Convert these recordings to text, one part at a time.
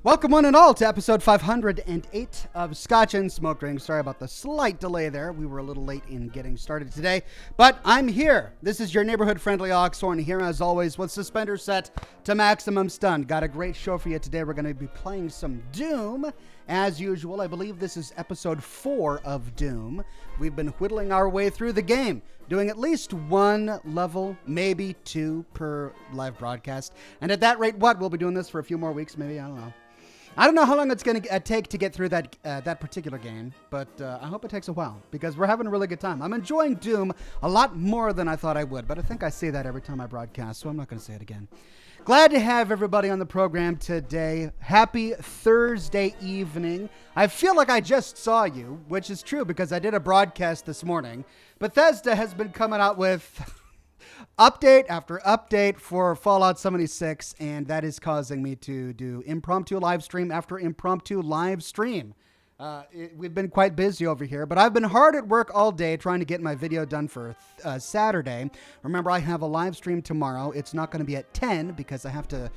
Welcome one and all to episode 508 of Scotch and Smoke Drinks. Sorry about the slight delay there. We were a little late in getting started today, but I'm here. This is your neighborhood-friendly Oxhorn here, as always, with suspenders set to maximum stun. Got a great show for you today. We're going to be playing some Doom, as usual. I believe this is episode 4 of Doom. We've been whittling our way through the game, doing at least one level, maybe 2 per live broadcast. And at that rate, we'll be doing this for a few more weeks, maybe, I don't know. I don't know how long it's going to take to get through that particular game, but I hope it takes a while because we're having a really good time. I'm enjoying Doom a lot more than I thought I would, but I think I say that every time I broadcast, so I'm not going to say it again. Glad to have everybody on the program today. Happy Thursday evening. I feel like I just saw you, which is true because I did a broadcast this morning. Bethesda has been coming out with update after update for Fallout 76, and that is causing me to do impromptu live stream after impromptu live stream. We've been quite busy over here, but I've been hard at work all day trying to get my video done for Saturday. Remember, I have a live stream tomorrow. It's not going to be at 10 because I have to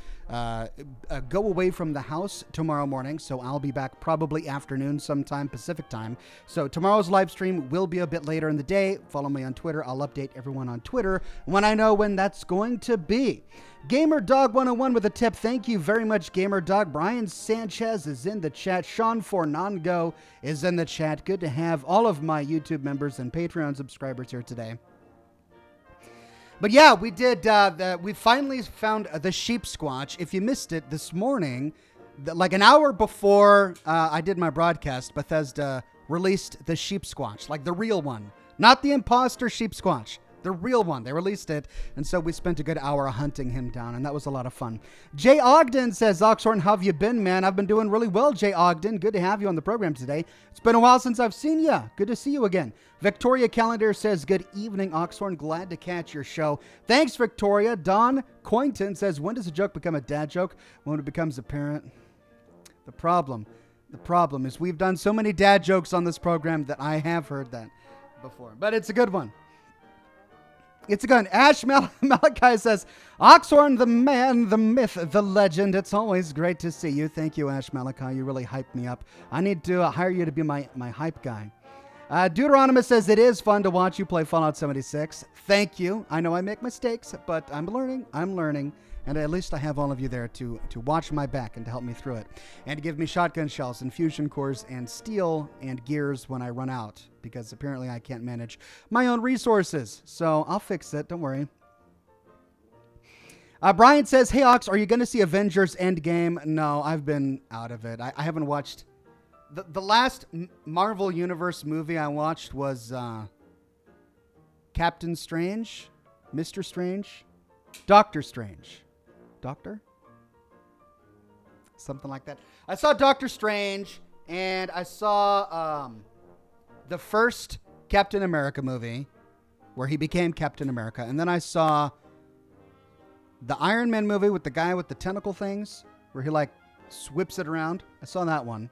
go away from the house tomorrow morning, so I'll be back probably afternoon sometime Pacific time. So tomorrow's live stream will be a bit later in the day. Follow me on Twitter. I'll update everyone on Twitter when I know when that's going to be. GamerDog101 with a tip. Thank you very much, GamerDog. Brian Sanchez is in the chat. Sean Fornango is in the chat. Good to have all of my YouTube members and Patreon subscribers here today. But yeah, we did. We finally found the sheep squatch. If you missed it this morning, like an hour before I did my broadcast, Bethesda released the sheep squatch, like the real one, not the imposter sheep squatch. The real one. They released it, and so we spent a good hour hunting him down, and that was a lot of fun. Jay Ogden says, Oxhorn, how have you been, man? I've been doing really well, Jay Ogden. Good to have you on the program today. It's been a while since I've seen you. Good to see you again. Victoria Calendar says, good evening, Oxhorn. Glad to catch your show. Thanks, Victoria. Don Coington says, when does a joke become a dad joke? When it becomes apparent. The problem is we've done so many dad jokes on this program that I have heard that before, but it's a good one. It's a gun. Ash Malachi says, Oxhorn, the man, the myth, the legend. It's always great to see you. Thank you, Ash Malachi. You really hyped me up. I need to hire you to be my hype guy. Deuteronomus says, it is fun to watch you play Fallout 76. Thank you. I know I make mistakes, but I'm learning. And at least I have all of you there to watch my back and to help me through it. And to give me shotgun shells and fusion cores and steel and gears when I run out. Because apparently I can't manage my own resources. So I'll fix it. Don't worry. Brian says, hey, Ox, are you going to see Avengers Endgame? No, I've been out of it. I haven't watched. The last Marvel Universe movie I watched was Captain Strange, Mr. Strange, Doctor Strange. Doctor? Something like that. I saw Doctor Strange, and I saw the first Captain America movie, where he became Captain America, and then I saw the Iron Man movie with the guy with the tentacle things, where he like whips it around. I saw that one.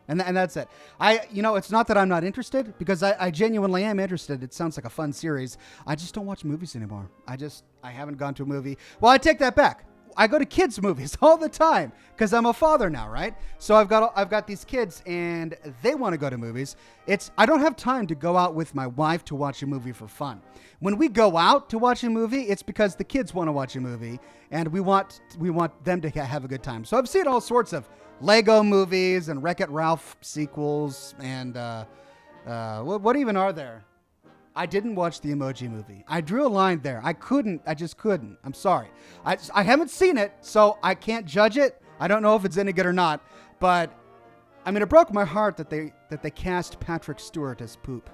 And that's it. It's not that I'm not interested, because I genuinely am interested. It sounds like a fun series. I just don't watch movies anymore. I haven't gone to a movie. Well, I take that back. I go to kids' movies all the time because I'm a father now, right? So I've got these kids and they want to go to movies. I don't have time to go out with my wife to watch a movie for fun. When we go out to watch a movie, it's because the kids want to watch a movie and we want them to have a good time. So I've seen all sorts of Lego movies and Wreck-It Ralph sequels and what even are there? I didn't watch the Emoji Movie. I drew a line there. I just couldn't. I'm sorry. I haven't seen it, so I can't judge it. I don't know if it's any good or not, but I mean, it broke my heart that they cast Patrick Stewart as Poop.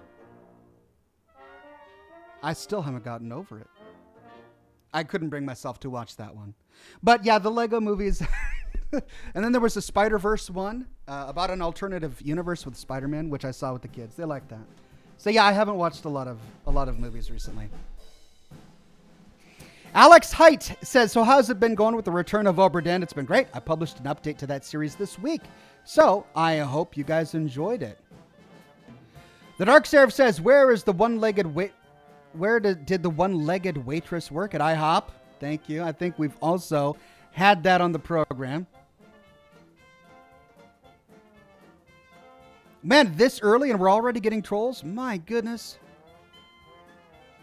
I still haven't gotten over it. I couldn't bring myself to watch that one. But yeah, the Lego movies. And then there was a Spider-Verse one about an alternative universe with Spider-Man, which I saw with the kids. They liked that. So yeah, I haven't watched a lot of movies recently. Alex Height says, so how's it been going with the return of Obra Dinn? It's been great. I published an update to that series this week. So I hope you guys enjoyed it. The Dark Seraph says, where did the one-legged waitress work at IHOP? Thank you. I think we've also had that on the program. Man, this early and we're already getting trolls? My goodness.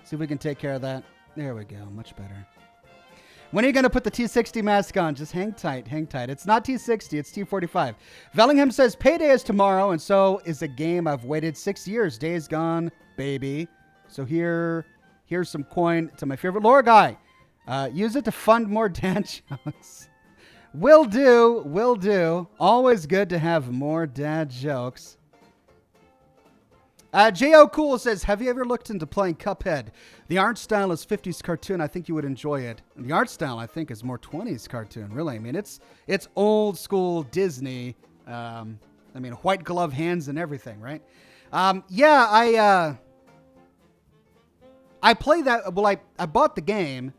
See if we can take care of that. There we go. Much better. When are you going to put the T60 mask on? Just hang tight. Hang tight. It's not T60. It's T45. Vellingham says, payday is tomorrow, and so is a game I've waited 6 years. Days gone, baby. So here's some coin to my favorite lore guy. Use it to fund more dad jokes. Will do. Will do. Always good to have more dad jokes. J.O. Cool says, have you ever looked into playing Cuphead? The art style is 50s cartoon. I think you would enjoy it. And the art style, I think, is more 20s cartoon, really. I mean, it's old school Disney. I mean, white glove hands and everything, right? Yeah, I play that. Well, I bought the game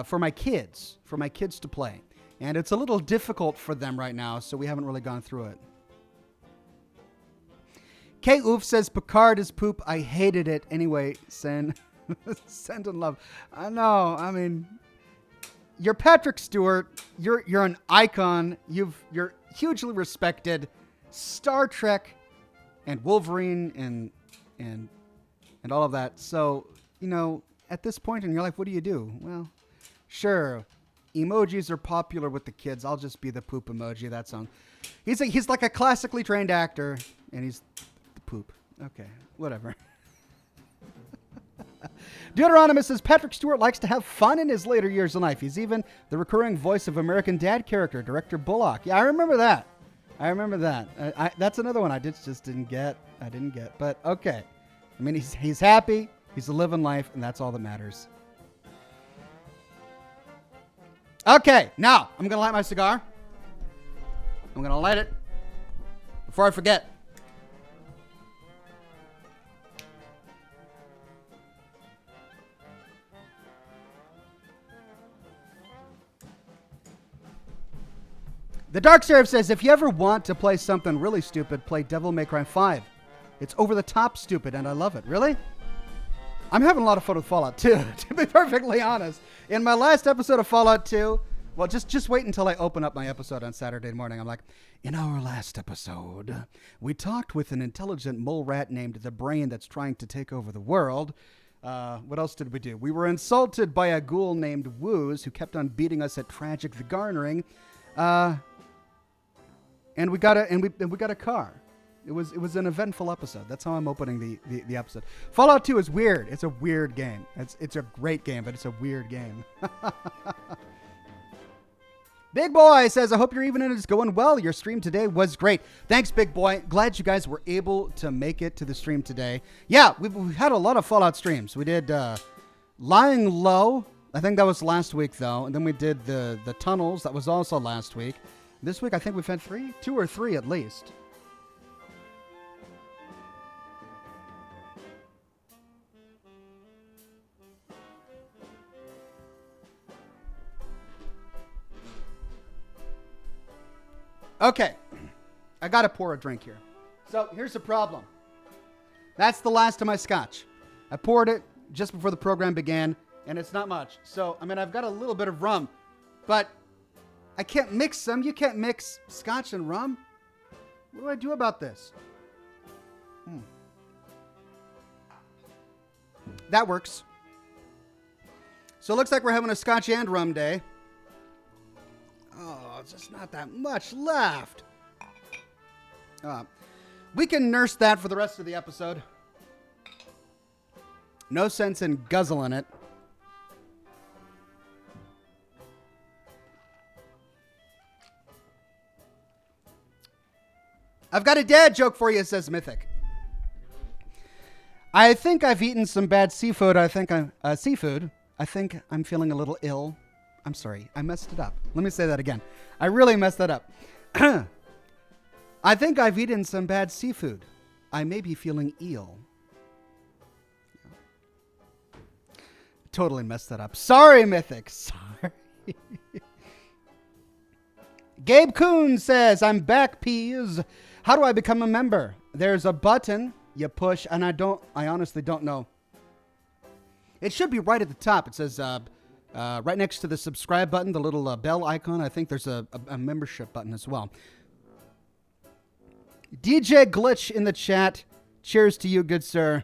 for my kids to play. And it's a little difficult for them right now, so we haven't really gone through it. K. Oof says, Picard is poop. I hated it. Anyway, send in love. I know. I mean, you're Patrick Stewart. You're an icon. You're hugely respected. Star Trek and Wolverine and all of that. So, you know, at this point in your life, what do? Well, sure. Emojis are popular with the kids. I'll just be the poop emoji. That song. He's like a classically trained actor, and he's poop. Okay, whatever. Deuteronomous says Patrick Stewart likes to have fun in his later years in life. He's even the recurring voice of American Dad character, Director Bullock. Yeah, I remember that. That's another one I just didn't get. But okay. I mean, he's happy. He's living life, and that's all that matters. Okay, now I'm going to light my cigar. I'm going to light it before I forget. The Dark Seraph says, if you ever want to play something really stupid, play Devil May Cry 5. It's over the top stupid, and I love it. Really? I'm having a lot of fun with Fallout 2, to be perfectly honest. In my last episode of Fallout 2, well, just wait until I open up my episode on Saturday morning. I'm like, in our last episode, we talked with an intelligent mole rat named The Brain that's trying to take over the world. What else did we do? We were insulted by a ghoul named Wooz who kept on beating us at Tragic the Garnering. And we got a car. It was an eventful episode. That's how I'm opening the episode. Fallout 2 is weird. It's a weird game. It's a great game, but it's a weird game. Big Boy says, I hope your evening is going well. Your stream today was great. Thanks, Big Boy. Glad you guys were able to make it to the stream today. Yeah, we've had a lot of Fallout streams. We did Lying Low. I think that was last week, though. And then we did the Tunnels. That was also last week. This week, I think we've had 2 or 3 at least. Okay, I gotta pour a drink here. So here's the problem. That's the last of my scotch. I poured it just before the program began, and it's not much. So, I mean, I've got a little bit of rum, but I can't mix them. You can't mix scotch and rum. What do I do about this? That works. So it looks like we're having a scotch and rum day. Oh, it's just not that much left. We can nurse that for the rest of the episode. No sense in guzzling it. I've got a dad joke for you, says Mythic. I think I've eaten some bad seafood. I think I'm feeling a little ill. I'm sorry, I messed it up. Let me say that again. I really messed that up. I think I've eaten some bad seafood. I may be feeling ill. Totally messed that up. Sorry, Mythic. Sorry. Gabe Kuhn says, I'm back, peas. How do I become a member? There's a button you push, and I honestly don't know. It should be right at the top. It says, right next to the subscribe button, the little bell icon. I think there's a membership button as well. DJ Glitch in the chat. Cheers to you, good sir.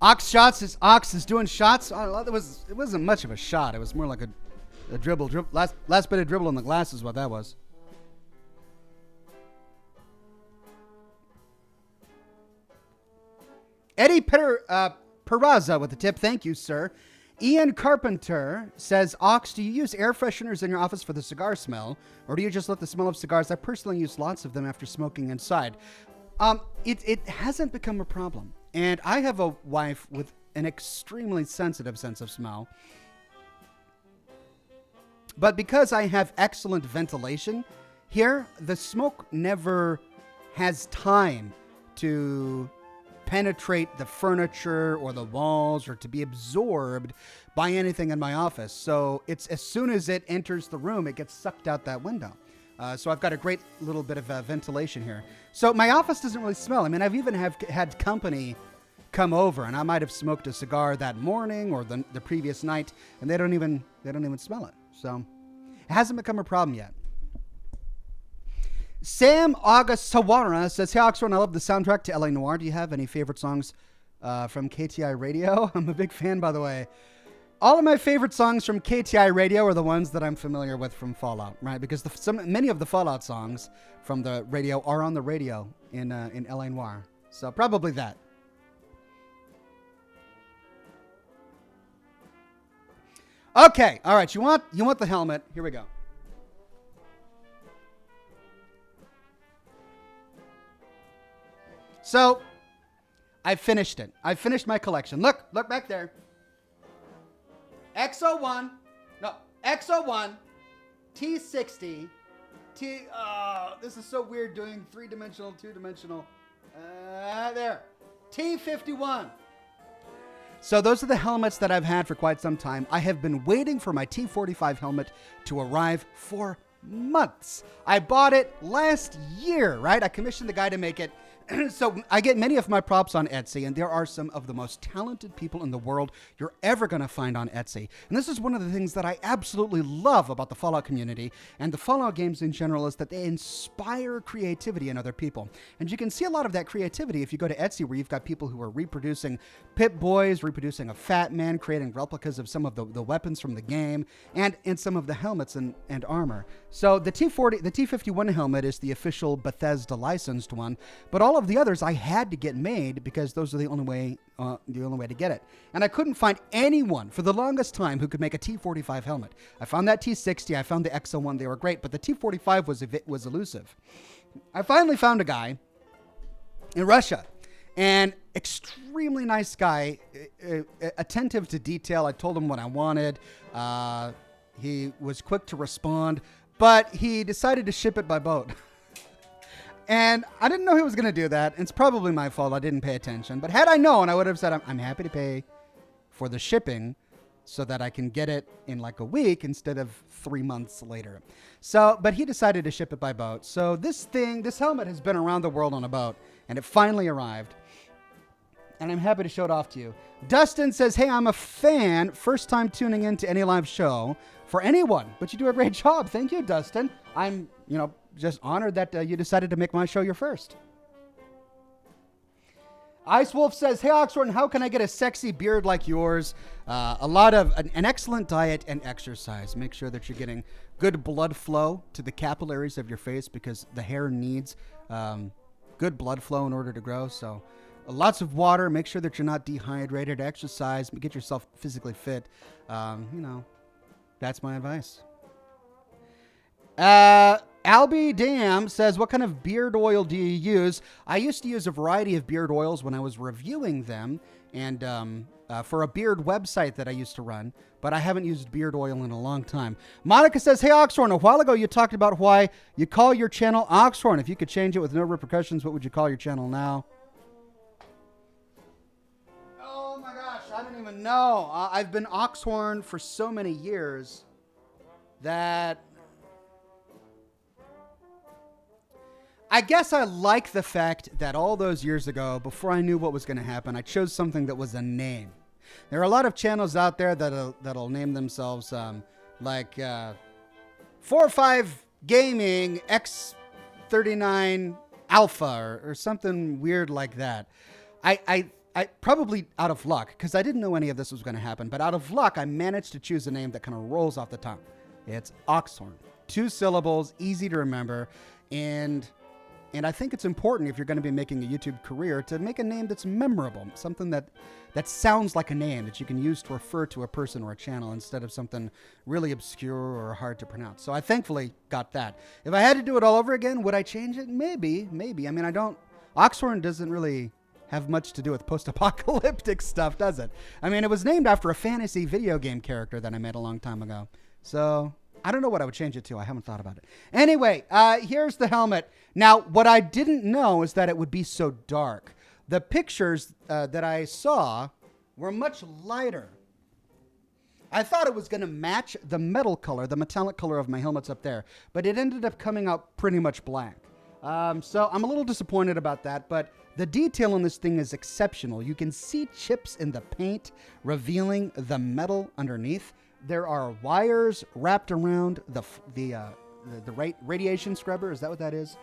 Ox is doing shots. Oh, it wasn't much of a shot. It was more like a dribble. Last bit of dribble in the glass is what that was. Eddie Peraza with the tip. Thank you, sir. Ian Carpenter says, Ox, do you use air fresheners in your office for the cigar smell? Or do you just let the smell of cigars? I personally use lots of them after smoking inside. It hasn't become a problem. And I have a wife with an extremely sensitive sense of smell. But because I have excellent ventilation here, the smoke never has time to penetrate the furniture or the walls or to be absorbed by anything in my office. So it's as soon as it enters the room, it gets sucked out that window. So I've got a great little bit of ventilation here. So my office doesn't really smell. I mean, I've even had company come over, and I might have smoked a cigar that morning or the previous night, and they don't even smell it. So it hasn't become a problem yet. Sam August Sawara says, hey, Oxhorn, I love the soundtrack to LA Noire. Do you have any favorite songs from KTI Radio? I'm a big fan, by the way. All of my favorite songs from KTI Radio are the ones that I'm familiar with from Fallout, right? Because many of the Fallout songs from the radio are on the radio in LA Noire. So probably that. Okay, all right. You want the helmet? Here we go. So, I finished it. I finished my collection. Look back there. X01, T60, this is so weird doing 3-dimensional, 2-dimensional. There, T51. So those are the helmets that I've had for quite some time. I have been waiting for my T45 helmet to arrive for months. I bought it last year, right? I commissioned the guy to make it. So I get many of my props on Etsy, and there are some of the most talented people in the world you're ever going to find on Etsy. And this is one of the things that I absolutely love about the Fallout community and the Fallout games in general is that they inspire creativity in other people. And you can see a lot of that creativity if you go to Etsy, where you've got people who are reproducing Pip-Boys, reproducing a Fat Man, creating replicas of some of the weapons from the game, and some of the helmets and armor. So the T51 helmet is the official Bethesda licensed one, but all of the others I had to get made because those are the only way to get it. And I couldn't find anyone for the longest time who could make a T45 helmet. I found that T60, I found the X01, they were great, but the T45 was elusive. I finally found a guy in Russia, and extremely nice guy, attentive to detail. I told him what I wanted. He was quick to respond, but he decided to ship it by boat. And I didn't know he was going to do that. It's probably my fault. I didn't pay attention. But had I known, I would have said, I'm happy to pay for the shipping so that I can get it in like a week instead of 3 months later. So, but he decided to ship it by boat. So this helmet has been around the world on a boat, and it finally arrived. And I'm happy to show it off to you. Dustin says, hey, I'm a fan. First time tuning in to any live show for anyone, but you do a great job. Thank you, Dustin. I'm, just honored that you decided to make my show your first. Ice Wolf says, hey, Oxhorn, how can I get a sexy beard like yours? An excellent diet and exercise. Make sure that you're getting good blood flow to the capillaries of your face because the hair needs good blood flow in order to grow. So lots of water. Make sure that you're not dehydrated. Exercise. Get yourself physically fit. That's my advice. Albie Dam says, what kind of beard oil do you use? I used to use a variety of beard oils when I was reviewing them and for a beard website that I used to run, but I haven't used beard oil in a long time. Monica says, hey, Oxhorn, a while ago you talked about why you call your channel Oxhorn. If you could change it with no repercussions, what would you call your channel now? Oh my gosh, I don't even know. I've been Oxhorn for so many years that I guess I like the fact that all those years ago, before I knew what was going to happen, I chose something that was a name. There are a lot of channels out there that'll name themselves like 4 or 5 Gaming X39 Alpha or something weird like that. I probably out of luck, because I didn't know any of this was going to happen, but out of luck, I managed to choose a name that kind of rolls off the tongue. It's Oxhorn. 2 syllables, easy to remember, and I think it's important if you're going to be making a YouTube career to make a name that's memorable, something that sounds like a name that you can use to refer to a person or a channel instead of something really obscure or hard to pronounce. So I thankfully got that. If I had to do it all over again, would I change it? Maybe. I mean, Oxhorn doesn't really have much to do with post-apocalyptic stuff, does it? I mean, it was named after a fantasy video game character that I made a long time ago. So I don't know what I would change it to. I haven't thought about it. Anyway, here's the helmet. Now, what I didn't know is that it would be so dark. The pictures that I saw were much lighter. I thought it was going to match the metal color, the metallic color of my helmets up there, but it ended up coming out pretty much black. So I'm a little disappointed about that, but the detail on this thing is exceptional. You can see chips in the paint revealing the metal underneath. There are wires wrapped around the radiation scrubber. Is that what that is?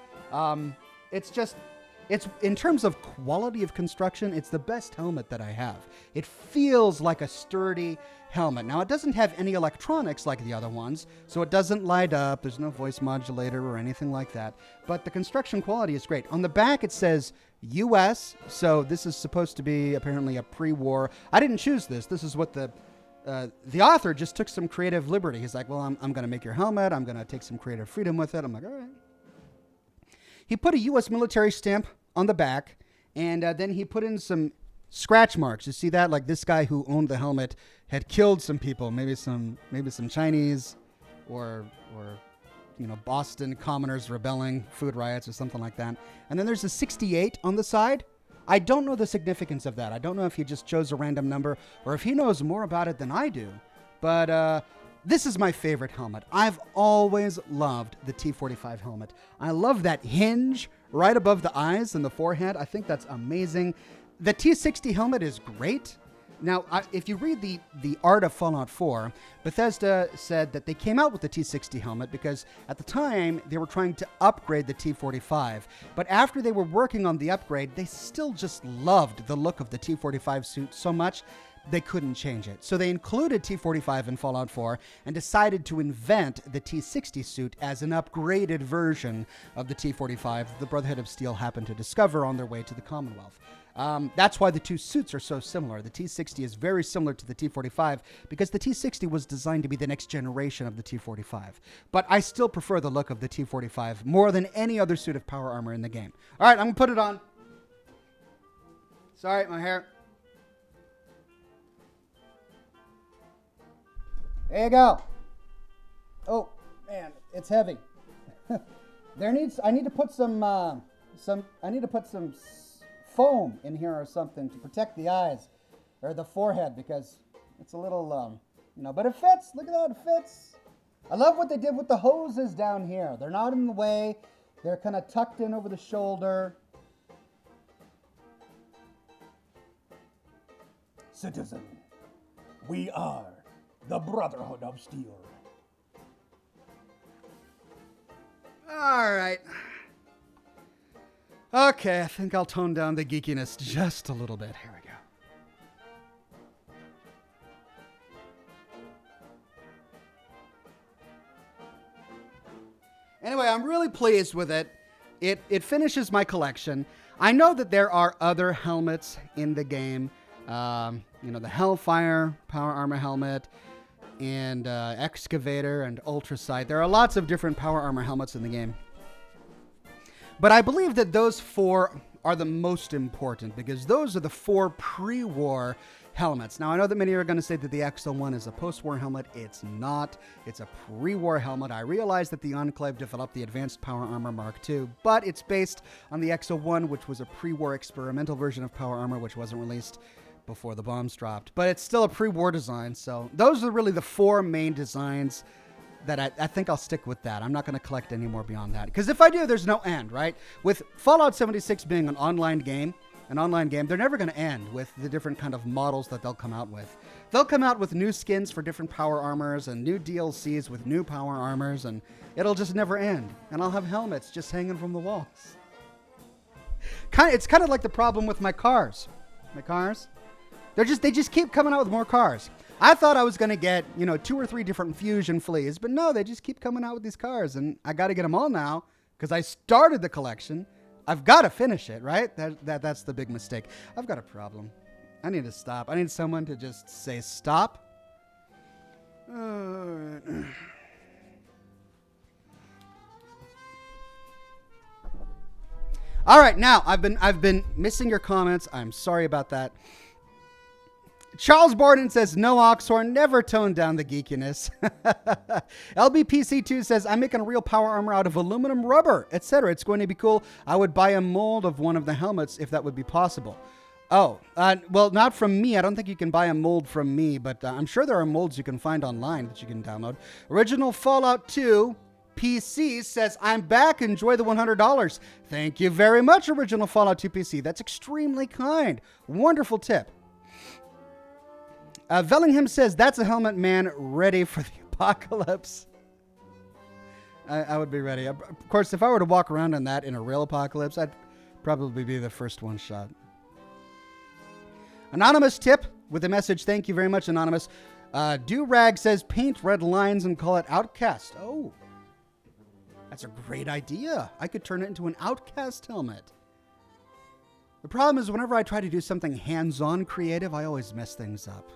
It's in terms of quality of construction, it's the best helmet that I have. It feels like a sturdy helmet. Now, it doesn't have any electronics like the other ones, so it doesn't light up. There's no voice modulator or anything like that. But the construction quality is great. On the back, it says US, so this is supposed to be apparently a pre-war. I didn't choose this. This is what the author just took some creative liberty. He's like, well, I'm going to make your helmet. I'm going to take some creative freedom with it. I'm like, all right. He put a U.S. military stamp on the back, and then he put in some scratch marks. You see that? Like this guy who owned the helmet had killed some people, maybe some Chinese or Boston commoners rebelling, food riots or something like that. And then there's a 68 on the side. I don't know the significance of that. I don't know if he just chose a random number or if he knows more about it than I do. But this is my favorite helmet. I've always loved the T45 helmet. I love that hinge right above the eyes and the forehead. I think that's amazing. The T60 helmet is great. Now, if you read the art of Fallout 4, Bethesda said that they came out with the T60 helmet because at the time they were trying to upgrade the T45. But after they were working on the upgrade, they still just loved the look of the T45 suit so much they couldn't change it. So they included T45 in Fallout 4 and decided to invent the T60 suit as an upgraded version of the T45 the Brotherhood of Steel happened to discover on their way to the Commonwealth. That's why the two suits are so similar. The T60 is very similar to the T45 because the T60 was designed to be the next generation of the T45. But I still prefer the look of the T45 more than any other suit of power armor in the game. All right, I'm going to put it on. Sorry, my hair. There you go. Oh, man, it's heavy. I need to put some foam in here or something to protect the eyes or the forehead because it's a little, but it fits. Look at that, it fits. I love what they did with the hoses down here. They're not in the way. They're kind of tucked in over the shoulder. Citizen, we are the Brotherhood of Steel. All right. Okay, I think I'll tone down the geekiness just a little bit. Here we go. Anyway, I'm really pleased with it. It finishes my collection. I know that there are other helmets in the game. The Hellfire Power Armor helmet and Excavator and Ultrasight. There are lots of different power armor helmets in the game. But I believe that those 4 are the most important because those are the 4 pre-war helmets. Now, I know that many are going to say that the XO1 is a post-war helmet. It's not. It's a pre-war helmet. I realize that the Enclave developed the Advanced Power Armor Mark II, but it's based on the XO1, which was a pre-war experimental version of power armor, which wasn't released before the bombs dropped. But it's still a pre-war design, so those are really the 4 main designs that I think I'll stick with that. I'm not going to collect any more beyond that. Because if I do, there's no end, right? With Fallout 76 being an online game, they're never going to end with the different kind of models that they'll come out with. They'll come out with new skins for different power armors and new DLCs with new power armors, and it'll just never end. And I'll have helmets just hanging from the walls. It's kind of like the problem with my cars. My cars, they just keep coming out with more cars. I thought I was going to get, 2 or 3 different Fusion fleas, but no, they just keep coming out with these cars, and I got to get them all now because I started the collection. I've got to finish it, right? That's the big mistake. I've got a problem. I need to stop. I need someone to just say stop. All right, now I've been missing your comments. I'm sorry about that. Charles Borden says, no, Oxhorn, never tone down the geekiness. LBPC2 says, I'm making a real power armor out of aluminum, rubber, etc. It's going to be cool. I would buy a mold of one of the helmets if that would be possible. Oh, well, not from me. I don't think you can buy a mold from me, but I'm sure there are molds you can find online that you can download. Original Fallout 2 PC says, I'm back. Enjoy the $100. Thank you very much, Original Fallout 2 PC. That's extremely kind. Wonderful tip. Vellingham says, that's a helmet man ready for the apocalypse. I would be ready. Of course, if I were to walk around in that in a real apocalypse, I'd probably be the first one shot. Anonymous tip with a message. Thank you very much, Anonymous. Do-Rag says, paint red lines and call it Outcast. Oh, that's a great idea. I could turn it into an Outcast helmet. The problem is whenever I try to do something hands-on creative, I always mess things up.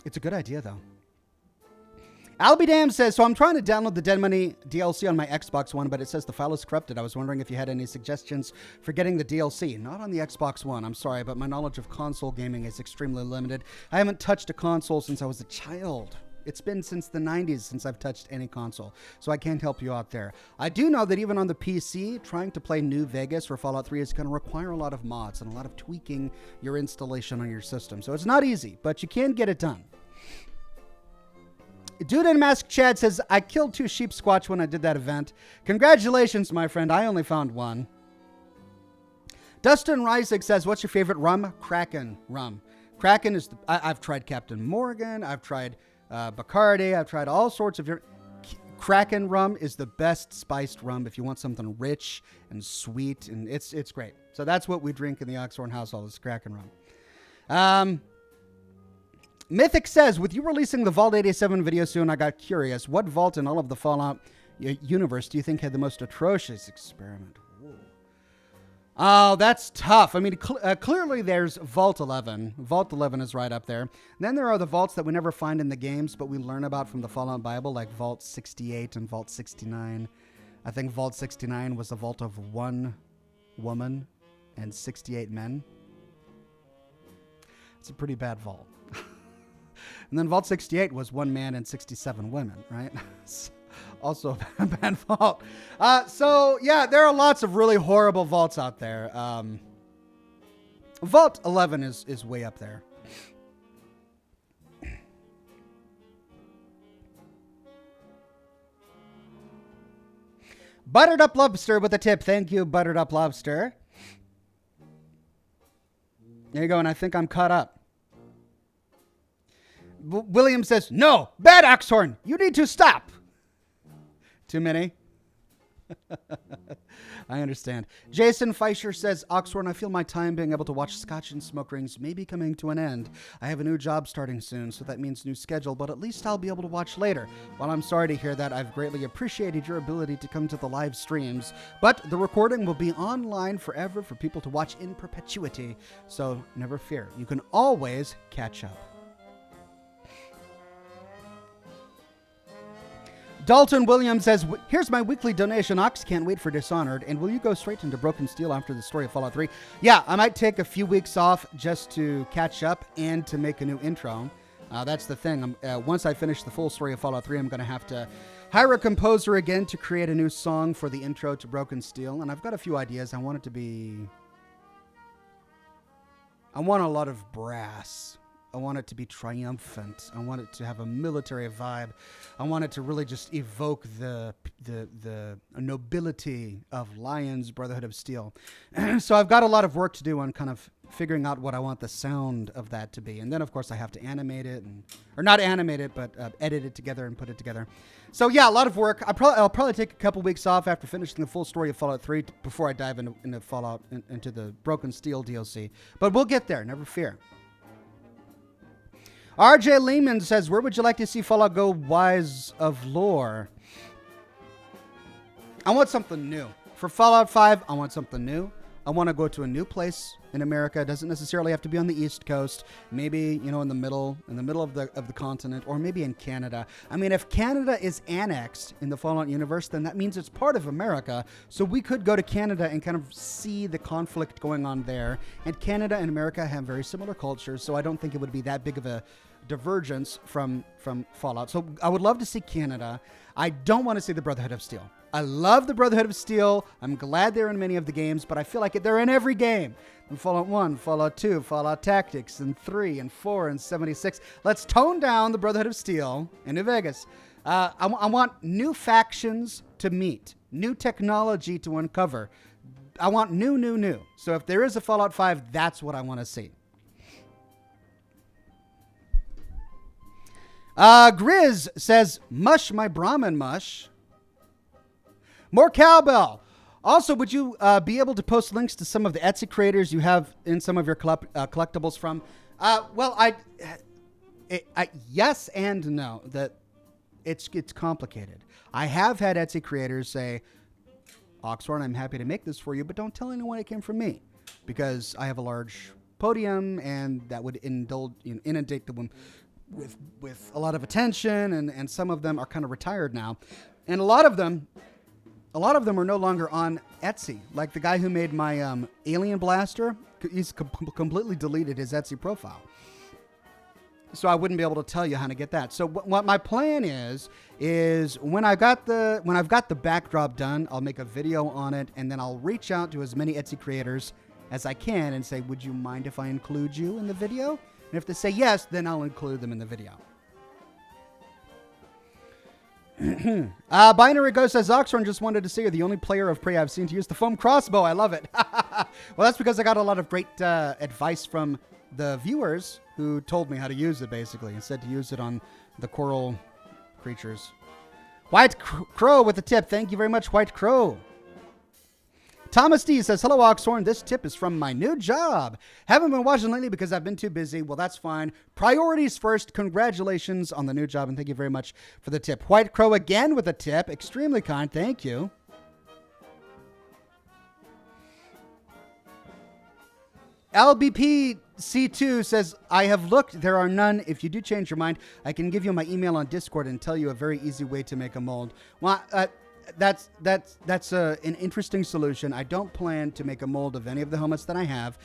It's a good idea, though. Albie Dam says, so I'm trying to download the Dead Money DLC on my Xbox One, but it says the file is corrupted. I was wondering if you had any suggestions for getting the DLC. Not on the Xbox One. I'm sorry, but my knowledge of console gaming is extremely limited. I haven't touched a console since I was a child. It's been since the 90s since I've touched any console, so I can't help you out there. I do know that even on the PC, trying to play New Vegas or Fallout 3 is going to require a lot of mods and a lot of tweaking your installation on your system. So it's not easy, but you can get it done. Dude in Mask Chad says, I killed 2 sheep squatch when I did that event. Congratulations, my friend. I only found 1. Dustin Reisig says, what's your favorite rum? Kraken rum. Kraken is, I've tried Captain Morgan. I've tried Bacardi. I've tried all sorts of different. Kraken rum is the best spiced rum if you want something rich and sweet, and it's great. So that's what we drink in the Oxhorn household is Kraken rum. Mythic says, with you releasing the Vault 87 video soon, I got curious. What vault in all of the Fallout universe do you think had the most atrocious experiment? Whoa. Oh, that's tough. I mean, clearly there's Vault 11. Vault 11 is right up there. Then there are the vaults that we never find in the games, but we learn about from the Fallout Bible, like Vault 68 and Vault 69. I think Vault 69 was a vault of 1 woman and 68 men. It's a pretty bad vault. And then Vault 68 was 1 man and 67 women, right? Also a bad vault. So, yeah, there are lots of really horrible vaults out there. Vault 11 is way up there. Buttered Up Lobster with a tip. Thank you, Buttered Up Lobster. There you go, and I think I'm caught up. William says, no, bad Oxhorn. You need to stop. Too many? I understand. Jason Fleischer says, Oxhorn, I feel my time being able to watch Scotch and smoke rings may be coming to an end. I have a new job starting soon, so that means new schedule, but at least I'll be able to watch later. While I'm sorry to hear that, I've greatly appreciated your ability to come to the live streams, but the recording will be online forever for people to watch in perpetuity, so never fear. You can always catch up. Dalton Williams says, here's my weekly donation. Ox can't wait for Dishonored. And will you go straight into Broken Steel after the story of Fallout 3? Yeah, I might take a few weeks off just to catch up and to make a new intro. That's the thing. Once I finish the full story of Fallout 3, I'm going to have to hire a composer again to create a new song for the intro to Broken Steel. And I've got a few ideas. I want a lot of brass. I want it to be triumphant. I want it to have a military vibe. I want it to really just evoke the nobility of Lion's Brotherhood of Steel. So I've got a lot of work to do on kind of figuring out what I want the sound of that to be. And then, of course, I have to animate it, or not animate it, but edit it together and put it together. So, yeah, a lot of work. I'll probably take a couple weeks off after finishing the full story of Fallout 3 before I dive into Fallout, into the Broken Steel DLC. But we'll get there, never fear. RJ Lehman says, where would you like to see Fallout go wise of lore? I want something new. For Fallout 5, I want something new. I want to go to a new place in America. It doesn't necessarily have to be on the East Coast. Maybe, in the middle of the continent, or maybe in Canada. I mean, if Canada is annexed in the Fallout universe, then that means it's part of America. So we could go to Canada and kind of see the conflict going on there. And Canada and America have very similar cultures, so I don't think it would be that big of a divergence from Fallout. So I would love to see Canada. I don't want to see the Brotherhood of Steel. I love the Brotherhood of Steel. I'm glad they're in many of the games, but I feel like they're in every game. In Fallout 1, Fallout 2, Fallout Tactics, and 3, and 4, and 76. Let's tone down the Brotherhood of Steel in New Vegas. I want new factions to meet, new technology to uncover. I want new. So if there is a Fallout 5, that's what I want to see. Grizz says, mush my Brahmin mush. More cowbell. Also, would you be able to post links to some of the Etsy creators you have in some of your collectibles from? Well, yes and no. That it's complicated. I have had Etsy creators say, Oxhorn, I'm happy to make this for you, but don't tell anyone it came from me, because I have a large podium and that would inundate them with a lot of attention, and some of them are kind of retired now, and a lot of them are no longer on Etsy. Like the guy who made my alien blaster, he's completely deleted his Etsy profile. So I wouldn't be able to tell you how to get that. So what my plan is when I've got the backdrop done, I'll make a video on it, and then I'll reach out to as many Etsy creators as I can and say, would you mind if I include you in the video? And if they say yes, then I'll include them in the video. Binary Ghost says, Oxhorn, just wanted to say you're the only player of Prey I've seen to use the foam crossbow. I love it. Well, that's because I got a lot of great advice from the viewers who told me how to use it, basically, and said to use it on the coral creatures. White Crow with the tip. Thank you very much, White Crow. Thomas D says, hello, Oxhorn. This tip is from my new job. Haven't been watching lately because I've been too busy. Well, that's fine. Priorities first. Congratulations on the new job, and thank you very much for the tip. White Crow again with a tip. Extremely kind. Thank you. LBP C2 says, I have looked. There are none. If you do change your mind, I can give you my email on Discord and tell you a very easy way to make a mold. Well, that's an interesting solution. I don't plan to make a mold of any of the helmets that I have.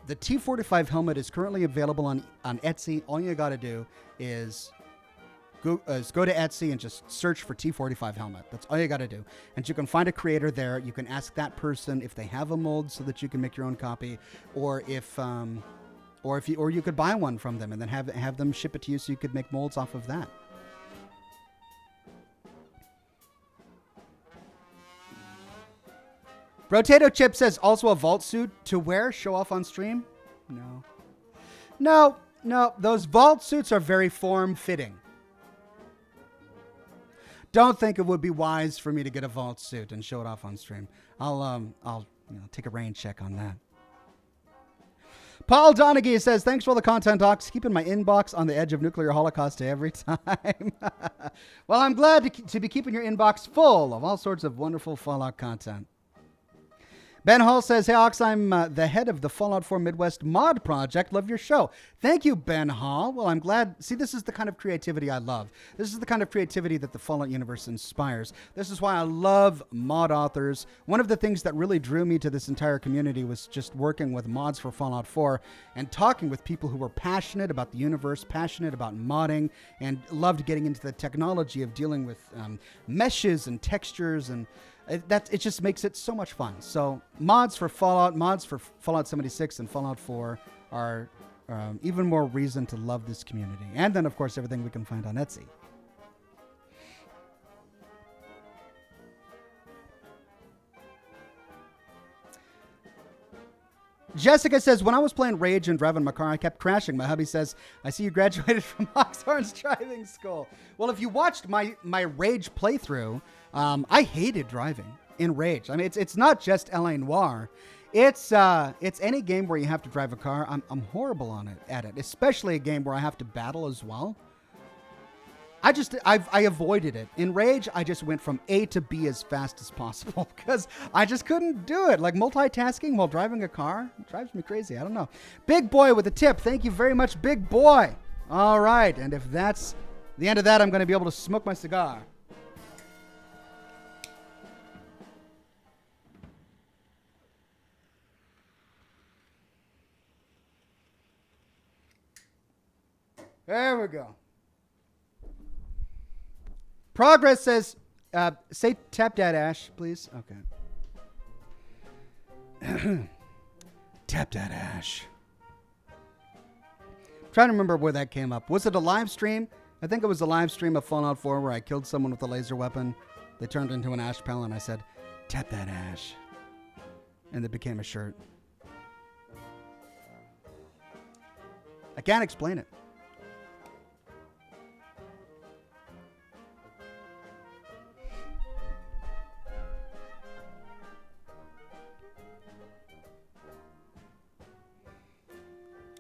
The T45 helmet is currently available on Etsy. All you got to do is go to Etsy and just search for T45 helmet. That's all you got to do. And you can find a creator there. You can ask that person if they have a mold so that you can make your own copy, or you could buy one from them and then have them ship it to you so you could make molds off of that. Rotato Chip says, also a vault suit to wear, show off on stream? No. Those vault suits are very form-fitting. Don't think it would be wise for me to get a vault suit and show it off on stream. I'll take a rain check on that. Paul Donaghy says, thanks for all the content, Docs. Keeping my inbox on the edge of nuclear holocaust every time. Well, I'm glad to be keeping your inbox full of all sorts of wonderful Fallout content. Ben Hall says, hey, Ox, I'm the head of the Fallout 4 Midwest mod project. Love your show. Thank you, Ben Hall. Well, I'm glad. See, this is the kind of creativity I love. This is the kind of creativity that the Fallout universe inspires. This is why I love mod authors. One of the things that really drew me to this entire community was just working with mods for Fallout 4 and talking with people who were passionate about the universe, passionate about modding, and loved getting into the technology of dealing with meshes and textures, and it just makes it so much fun. So mods for Fallout 76 and Fallout 4 are even more reason to love this community. And then, of course, everything we can find on Etsy. Jessica says, when I was playing Rage and driving my car, I kept crashing. My hubby says, I see you graduated from Oxhorn's driving school. Well, if you watched my Rage playthrough, I hated driving in Rage. I mean, it's not just L.A. Noire. It's any game where you have to drive a car. I'm horrible at it, especially a game where I have to battle as well. I avoided it. In Rage, I just went from A to B as fast as possible because I just couldn't do it. Like multitasking while driving a car drives me crazy. I don't know. Big Boy with a tip. Thank you very much, Big Boy. All right. And if that's the end of that, I'm going to be able to smoke my cigar. There we go. Progress says, say tap that Ash, please. Okay. Tap that Ash. I'm trying to remember where that came up. Was it a live stream? I think it was a live stream of Fallout 4 where I killed someone with a laser weapon. They turned into an ash pal and I said, tap that Ash. And it became a shirt. I can't explain it.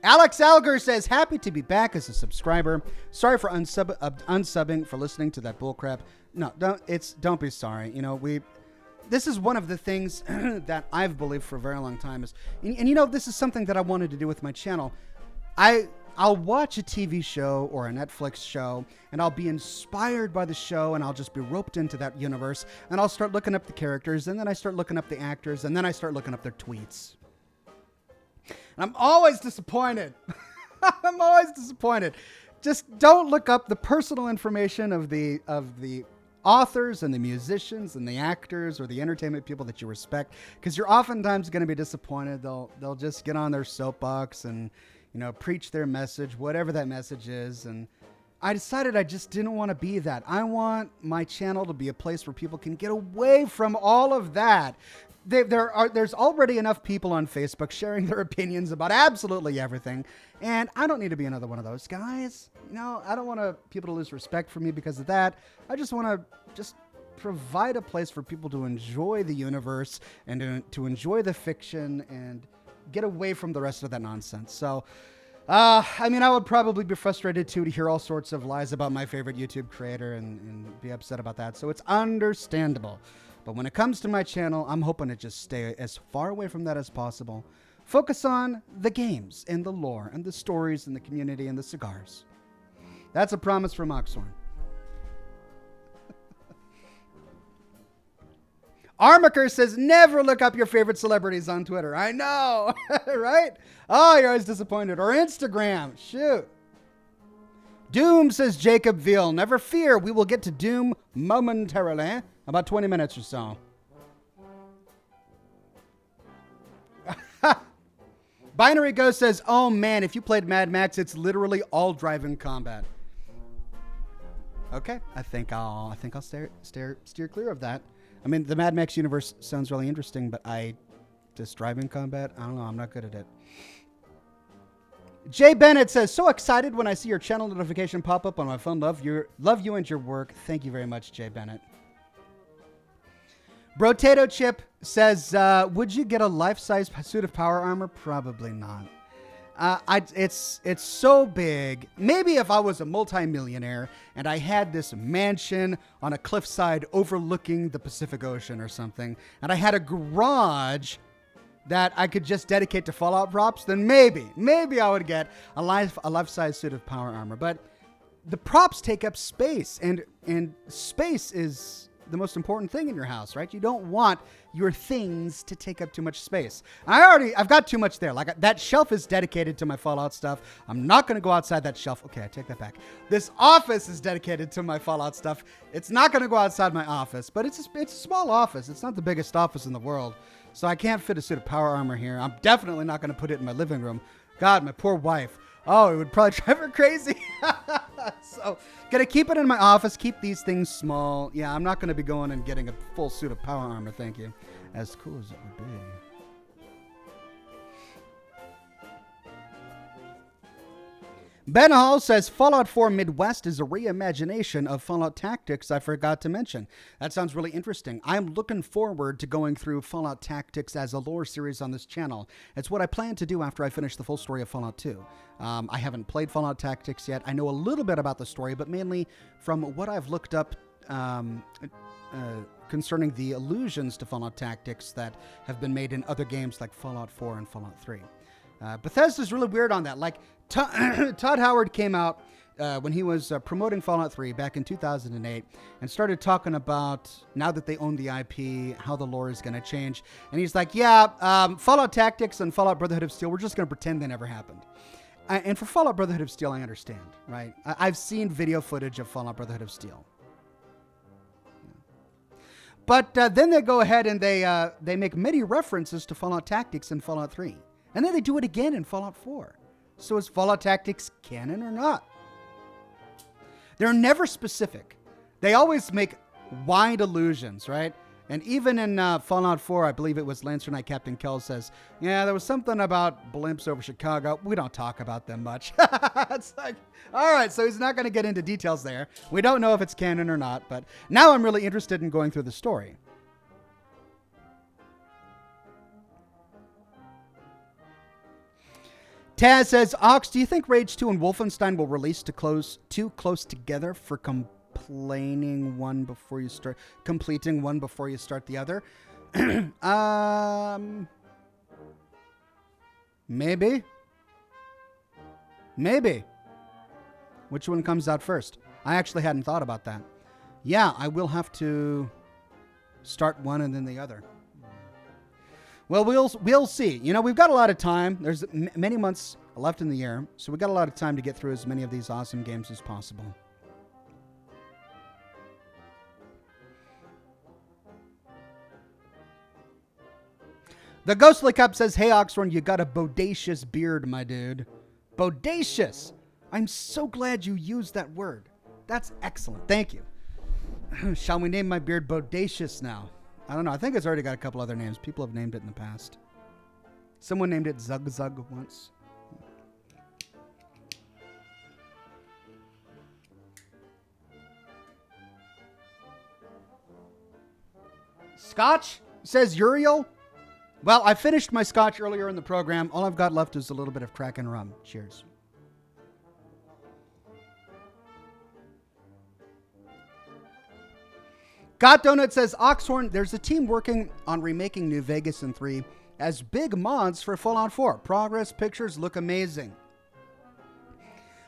Alex Alger says, happy to be back as a subscriber. Sorry for unsubbing for listening to that bullcrap. No, don't be sorry. You know, this is one of the things that I've believed for a very long time is, and you know, this is something that I wanted to do with my channel. I'll watch a TV show or a Netflix show and I'll be inspired by the show and I'll just be roped into that universe and I'll start looking up the characters and then I start looking up the actors and then I start looking up their tweets. And I'm always disappointed. I'm always disappointed. Just don't look up the personal information of the authors and the musicians and the actors or the entertainment people that you respect, because you're oftentimes going to be disappointed. They'll just get on their soapbox and, you know, preach their message, whatever that message is. And I decided I just didn't want to be that. I want my channel to be a place where people can get away from all of that. There's already enough people on Facebook sharing their opinions about absolutely everything, and I don't need to be another one of those guys. You know, I don't want people to lose respect for me because of that. I just want to provide a place for people to enjoy the universe and to enjoy the fiction and get away from the rest of that nonsense. So, I mean, I would probably be frustrated too to hear all sorts of lies about my favorite YouTube creator and be upset about that. So it's understandable. But when it comes to my channel, I'm hoping to just stay as far away from that as possible. Focus on the games and the lore and the stories and the community and the cigars. That's a promise from Oxhorn. Armaker says, never look up your favorite celebrities on Twitter. I know, right? Oh, you're always disappointed. Or Instagram. Shoot. Doom, says Jacob Veal. Never fear, we will get to Doom momentarily. About 20 minutes or so. Binary Ghost says, oh man, if you played Mad Max, it's literally all driving combat. Okay, I think I'll steer clear of that. I mean, the Mad Max universe sounds really interesting, but just driving combat, I don't know, I'm not good at it. Jay Bennett says, so excited when I see your channel notification pop up on my phone. Love you and your work. Thank you very much, Jay Bennett. Brotato Chip says, would you get a life-size suit of power armor? Probably not. It's so big. Maybe if I was a multimillionaire and I had this mansion on a cliffside overlooking the Pacific Ocean or something, and I had a garage that I could just dedicate to Fallout props, then maybe I would get a life-size suit of power armor. But the props take up space, and space is the most important thing in your house, right? You don't want your things to take up too much space. I've got too much there. Like, that shelf is dedicated to my Fallout stuff. I'm not going to go outside that shelf. Okay, I take that back. This office is dedicated to my Fallout stuff. It's not going to go outside my office, but it's a small office. It's not the biggest office in the world, so I can't fit a suit of power armor here. I'm definitely not going to put it in my living room. God, my poor wife. Oh, it would probably drive her crazy. So, gonna keep it in my office, keep these things small. Yeah, I'm not gonna be going and getting a full suit of power armor, thank you. As cool as it would be. Ben Hall says Fallout 4 Midwest is a reimagination of Fallout Tactics I forgot to mention. That sounds really interesting. I'm looking forward to going through Fallout Tactics as a lore series on this channel. It's what I plan to do after I finish the full story of Fallout 2. I haven't played Fallout Tactics yet. I know a little bit about the story, but mainly from what I've looked up concerning the allusions to Fallout Tactics that have been made in other games like Fallout 4 and Fallout 3. Bethesda's really weird on that. Like, Todd Howard came out when he was promoting Fallout 3 back in 2008 and started talking about, now that they own the IP, how the lore is going to change. And he's like, yeah, Fallout Tactics and Fallout Brotherhood of Steel, we're just going to pretend they never happened. And for Fallout Brotherhood of Steel, I understand, right? I've seen video footage of Fallout Brotherhood of Steel. But then they go ahead and they make many references to Fallout Tactics in Fallout 3. And then they do it again in Fallout 4. So is Fallout Tactics canon or not? They're never specific. They always make wide allusions, right? And even in Fallout 4, I believe it was Lancer Knight Captain Kell says, yeah, there was something about blimps over Chicago. We don't talk about them much. It's like, all right, so he's not going to get into details there. We don't know if it's canon or not, but now I'm really interested in going through the story. Taz says, Ox, do you think Rage 2 and Wolfenstein will release too close together for completing one before you start the other? Maybe. Which one comes out first? I actually hadn't thought about that. Yeah, I will have to start one and then the other. Well, we'll see. You know, we've got a lot of time. There's many months left in the year, so we've got a lot of time to get through as many of these awesome games as possible. The Ghostly Cup says, hey, Oxhorn, you got a bodacious beard, my dude. Bodacious. I'm so glad you used that word. That's excellent. Thank you. Shall we name my beard Bodacious now? I don't know. I think it's already got a couple other names. People have named it in the past. Someone named it Zug Zug once. Scotch, says Uriel. Well, I finished my Scotch earlier in the program. All I've got left is a little bit of Kraken rum. Cheers. Got Donut says, Oxhorn, there's a team working on remaking New Vegas in 3 as big mods for Fallout 4. Progress pictures look amazing.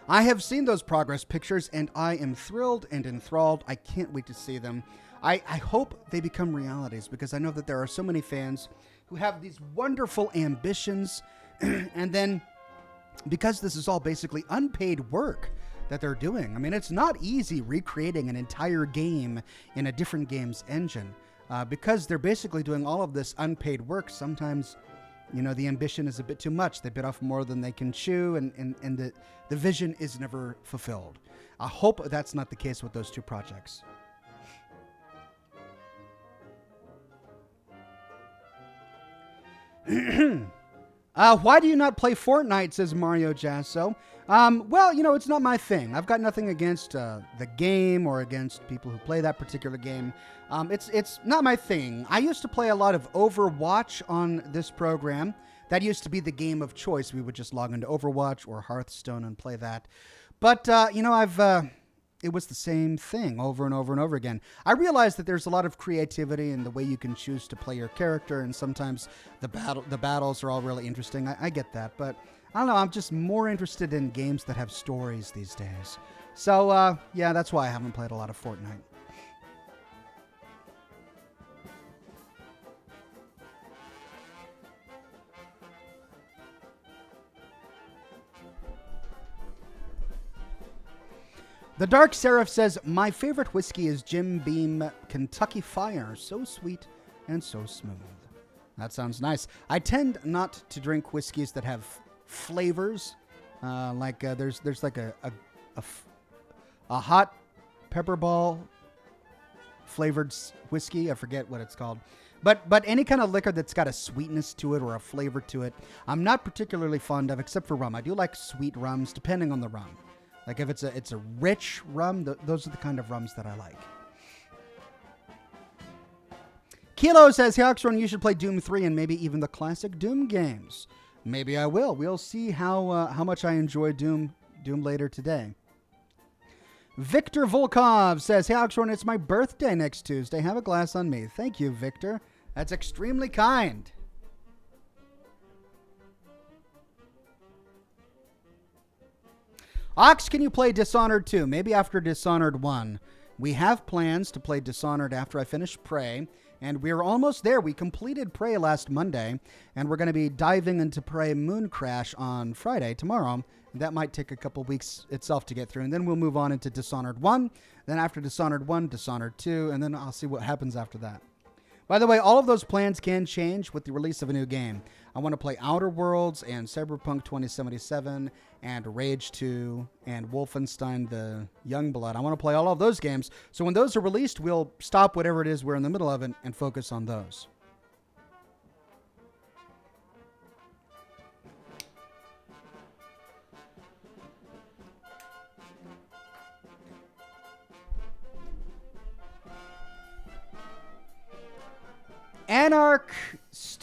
I have seen those progress pictures, and I am thrilled and enthralled. I can't wait to see them. I hope they become realities, because I know that there are so many fans who have these wonderful ambitions, and then because this is all basically unpaid work that they're doing. I mean, it's not easy recreating an entire game in a different game's engine. Because they're basically doing all of this unpaid work, sometimes, you know, the ambition is a bit too much. They bit off more than they can chew, and the vision is never fulfilled. I hope that's not the case with those two projects. Why do you not play Fortnight, says Mario Jasso. Well, you know, it's not my thing. I've got nothing against the game or against people who play that particular game. It's not my thing. I used to play a lot of Overwatch on this program. That used to be the game of choice. We would just log into Overwatch or Hearthstone and play that. But, you know, it was the same thing over and over and over again. I realized that there's a lot of creativity in the way you can choose to play your character, and sometimes the battles are all really interesting. I get that, but I don't know. I'm just more interested in games that have stories these days. So, yeah, that's why I haven't played a lot of Fortnite. The Dark Seraph says, my favorite whiskey is Jim Beam Kentucky Fire. So sweet and so smooth. That sounds nice. I tend not to drink whiskeys that have flavors. There's like a hot pepper ball flavored whiskey. I forget what it's called. But any kind of liquor that's got a sweetness to it or a flavor to it, I'm not particularly fond of, except for rum. I do like sweet rums, depending on the rum. Like if it's a rich rum, those are the kind of rums that I like. Kilo says, hey, Oxhorn, you should play Doom 3 and maybe even the classic Doom games. Maybe I will. We'll see how much I enjoy Doom later today. Victor Volkov says, hey, Oxhorn, it's my birthday next Tuesday. Have a glass on me. Thank you, Victor. That's extremely kind. Ox, can you play Dishonored 2? Maybe after Dishonored 1. We have plans to play Dishonored after I finish Prey, and we're almost there. We completed Prey last Monday, and we're going to be diving into Prey Moon Crash on Friday, tomorrow. That might take a couple weeks itself to get through, and then we'll move on into Dishonored 1. Then after Dishonored 1, Dishonored 2, and then I'll see what happens after that. By the way, all of those plans can change with the release of a new game. I want to play Outer Worlds and Cyberpunk 2077 and Rage 2 and Wolfenstein the Youngblood. I want to play all of those games. So when those are released, we'll stop whatever it is we're in the middle of and focus on those. Anarchist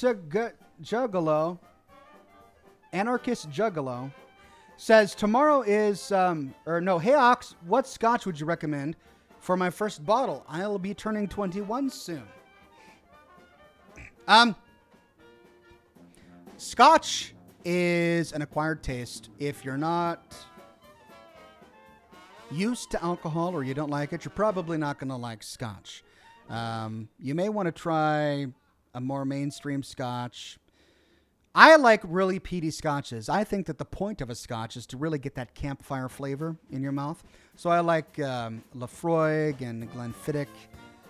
Juggalo says tomorrow is hey Ox, what scotch would you recommend for my first bottle? I'll be turning 21 soon. Scotch is an acquired taste. If you're not used to alcohol or you don't like it, you're probably not going to like Scotch. You may want to try a more mainstream Scotch. I like really peaty Scotches. I think that the point of a Scotch is to really get that campfire flavor in your mouth. So I like Lafroig and Glenfiddich,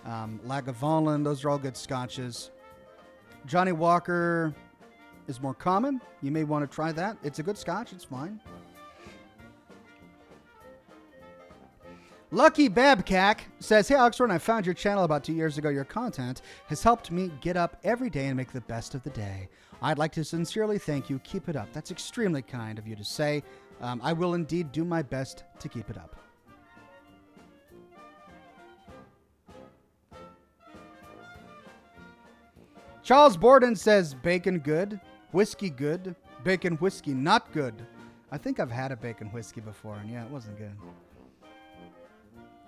Lagavulin. Those are all good Scotches. Johnny Walker is more common. You may want to try that. It's a good Scotch. It's fine. Lucky Babcack says, hey, Oxhorn, I found your channel about 2 years ago. Your content has helped me get up every day and make the best of the day. I'd like to sincerely thank you. Keep it up. That's extremely kind of you to say. I will indeed do my best to keep it up. Charles Borden says, bacon good, whiskey good, bacon whiskey not good. I think I've had a bacon whiskey before, and yeah, it wasn't good.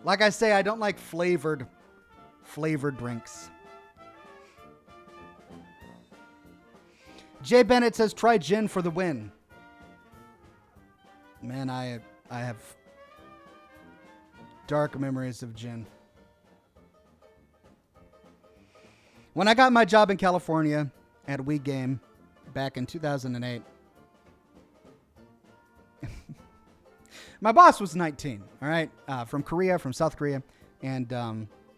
Like I say, I don't like flavored drinks. Jay Bennett says, try gin for the win. Man, I have dark memories of gin. When I got my job in California at Wii Game back in 2008, my boss was 19, all right, from South Korea, and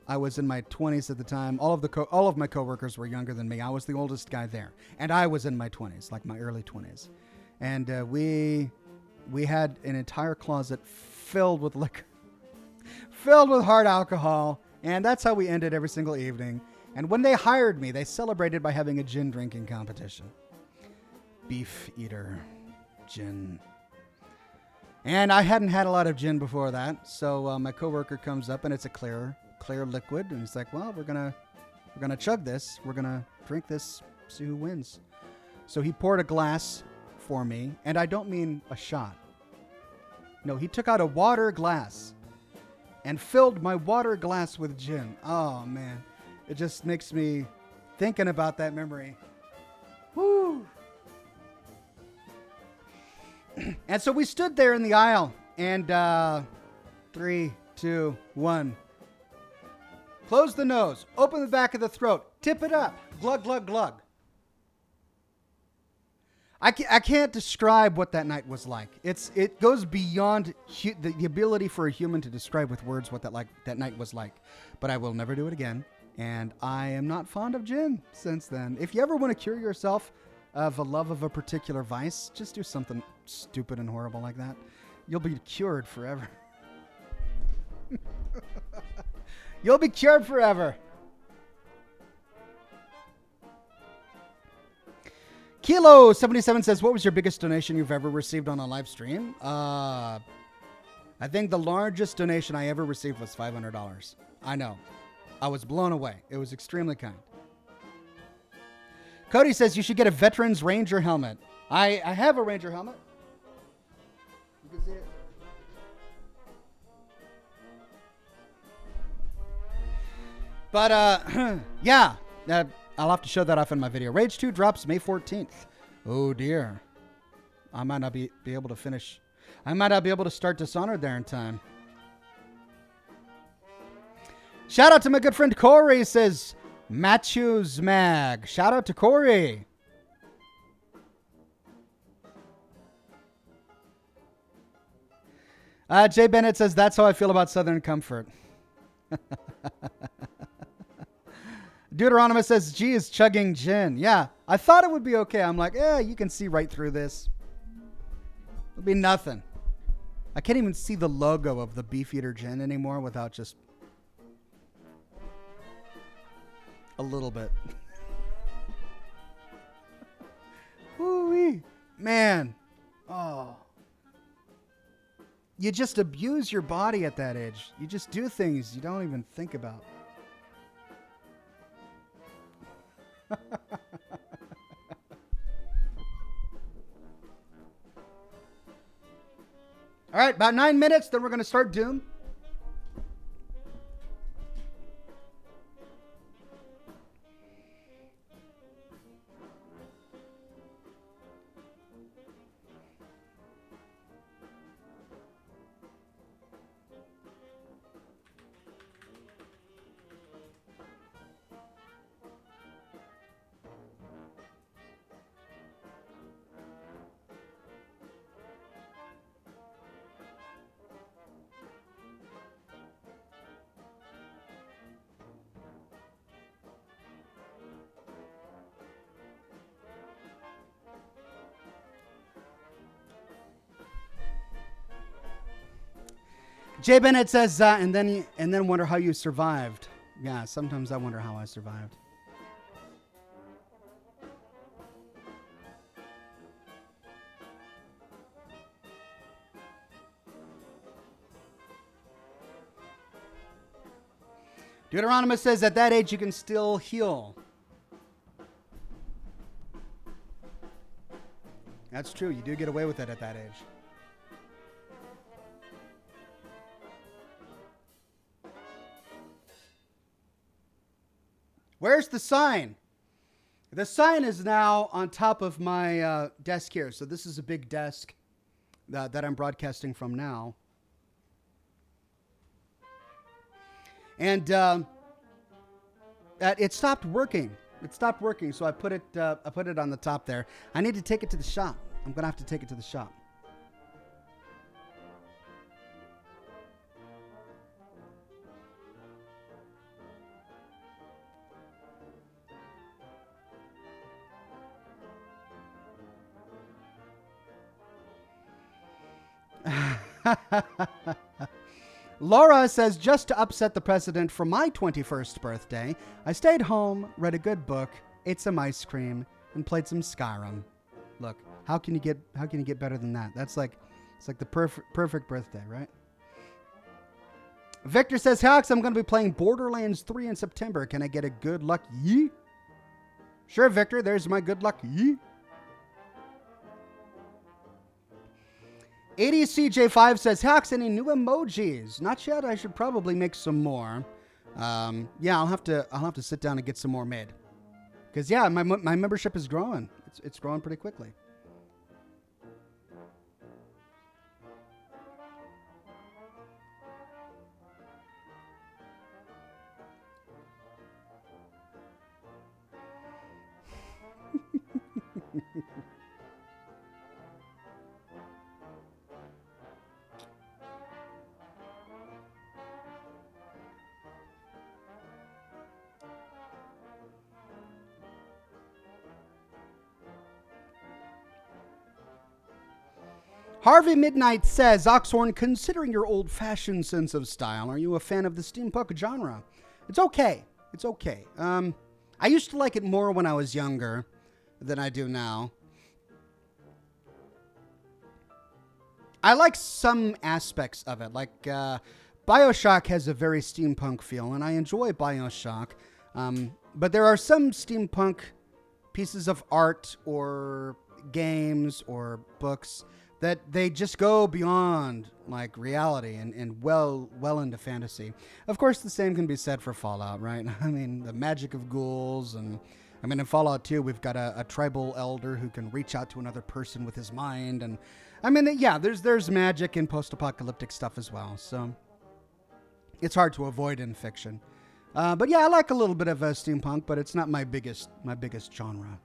I was in my 20s at the time. All of my coworkers were younger than me. I was the oldest guy there, and I was in my 20s, like my early 20s, and we had an entire closet filled with liquor, filled with hard alcohol, and that's how we ended every single evening. And when they hired me, they celebrated by having a gin drinking competition. Beef eater, gin. And I hadn't had a lot of gin before that, so my coworker comes up and it's a clear liquid, and he's like, "Well, we're gonna chug this. We're gonna drink this. See who wins." So he poured a glass for me, and I don't mean a shot. No, he took out a water glass and filled my water glass with gin. Oh man, it just makes me thinking about that memory. Woo! And so we stood there in the aisle, and 3, 2, 1. Close the nose, open the back of the throat, tip it up, glug, glug, glug. I can't describe what that night was like. It goes beyond the ability for a human to describe with words what that night was like. But I will never do it again, and I am not fond of gin since then. If you ever want to cure yourself of a love of a particular vice, just do something stupid and horrible like that. You'll be cured forever. You'll be cured forever. Kilo77 says, what was your biggest donation you've ever received on a live stream? I think the largest donation I ever received was $500. I know. I was blown away. It was extremely kind. Cody says you should get a Veterans Ranger helmet. I have a Ranger helmet. You can see it. But, yeah. I'll have to show that off in my video. Rage 2 drops May 14th. Oh, dear. I might not be able to finish. I might not be able to start Dishonored there in time. Shout out to my good friend Corey. Says, Matthews Mag. Shout out to Corey. Jay Bennett says, that's how I feel about Southern Comfort. Deuteronomy says, G is chugging gin. Yeah, I thought it would be okay. I'm like, yeah, you can see right through this. It'll be nothing. I can't even see the logo of the Beefeater gin anymore without just a little bit. Woo-wee. Man. Oh. You just abuse your body at that age. You just do things you don't even think about. All right, about 9 minutes, then we're going to start Doom. Jay Bennett says, and then wonder how you survived. Yeah, sometimes I wonder how I survived. Deuteronomy says, at that age you can still heal. That's true. You do get away with it at that age. Where's the sign? The sign is now on top of my desk here. So this is a big desk that I'm broadcasting from now. And it stopped working. It stopped working, so I put it on the top there. I need to take it to the shop. I'm going to have to take it to the shop. Laura says, just to upset the president for my 21st birthday, I stayed home, read a good book, ate some ice cream, and played some Skyrim. Look, how can you get better than that? It's like the perfect birthday, right? Victor says, Alex, I'm going to be playing Borderlands 3 in September. Can I get a good luck ye? Sure, Victor, there's my good luck ye. 80CJ5 says, Hacks, any new emojis? Not yet. I should probably make some more. Yeah, I'll have to sit down and get some more made. Because, yeah, my membership is growing. It's growing pretty quickly. Harvey Midnight says, Oxhorn, considering your old-fashioned sense of style, are you a fan of the steampunk genre? It's okay. It's okay. I used to like it more when I was younger than I do now. I like some aspects of it. Like BioShock has a very steampunk feel, and I enjoy BioShock. But there are some steampunk pieces of art or games or books that they just go beyond like reality and well into fantasy. Of course, the same can be said for Fallout, right? I mean, the magic of ghouls, and I mean, in Fallout 2, we've got a tribal elder who can reach out to another person with his mind, and I mean, yeah, there's magic in post-apocalyptic stuff as well, so it's hard to avoid in fiction. But yeah, I like a little bit of steampunk, but it's not my biggest genre.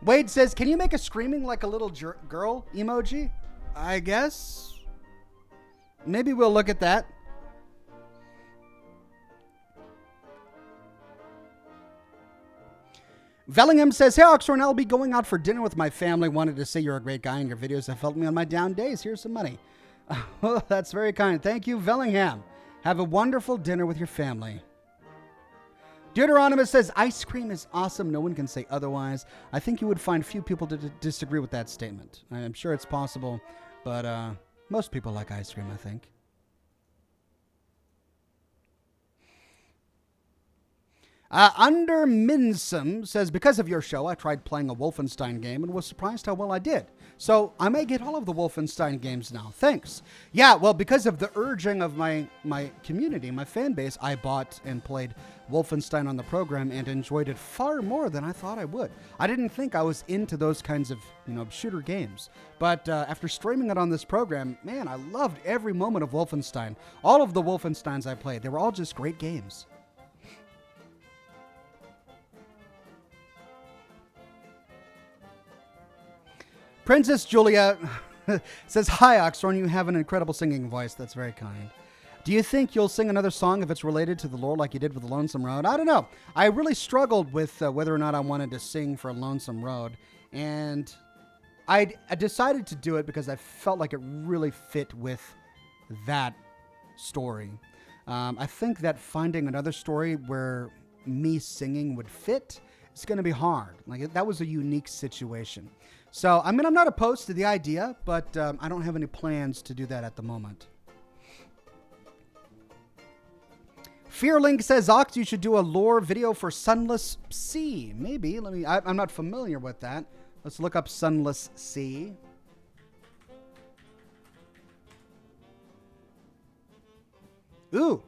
Wade says, can you make a screaming like a little girl emoji? I guess. Maybe we'll look at that. Vellingham says, hey, Oxhorn, I'll be going out for dinner with my family. Wanted to say you're a great guy and your videos have helped me on my down days. Here's some money. Oh, that's very kind. Thank you, Vellingham. Have a wonderful dinner with your family. Deuteronomus says, ice cream is awesome. No one can say otherwise. I think you would find few people to disagree with that statement. I'm sure it's possible, but most people like ice cream, I think. Under Minsum says, because of your show, I tried playing a Wolfenstein game and was surprised how well I did. So I may get all of the Wolfenstein games now. Thanks. Yeah, well, because of the urging of my community, my fan base, I bought and played Wolfenstein on the program and enjoyed it far more than I thought I would. I didn't think I was into those kinds of, shooter games. But after streaming it on this program, man, I loved every moment of Wolfenstein. All of the Wolfensteins I played, they were all just great games. Princess Julia says, hi, Oxhorn, you have an incredible singing voice. That's very kind. Do you think you'll sing another song if it's related to the lore like you did with the Lonesome Road? I don't know. I really struggled with whether or not I wanted to sing for Lonesome Road. And I decided to do it because I felt like it really fit with that story. I think that finding another story where me singing would fit is going to be hard. Like, that was a unique situation. So, I mean, I'm not opposed to the idea, but I don't have any plans to do that at the moment. Fearlink says, Ox, you should do a lore video for Sunless Sea. Maybe. I'm not familiar with that. Let's look up Sunless Sea. Ooh.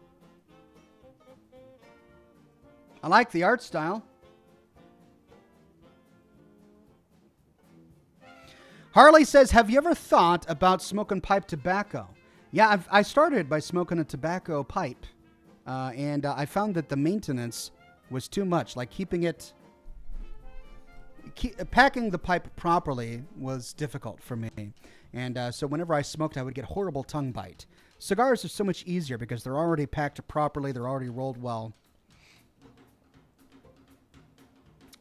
I like the art style. Harley says, have you ever thought about smoking pipe tobacco? Yeah, I started by smoking a tobacco pipe, and I found that the maintenance was too much. Like packing the pipe properly was difficult for me. And so whenever I smoked, I would get horrible tongue bite. Cigars are so much easier because they're already packed properly. They're already rolled well.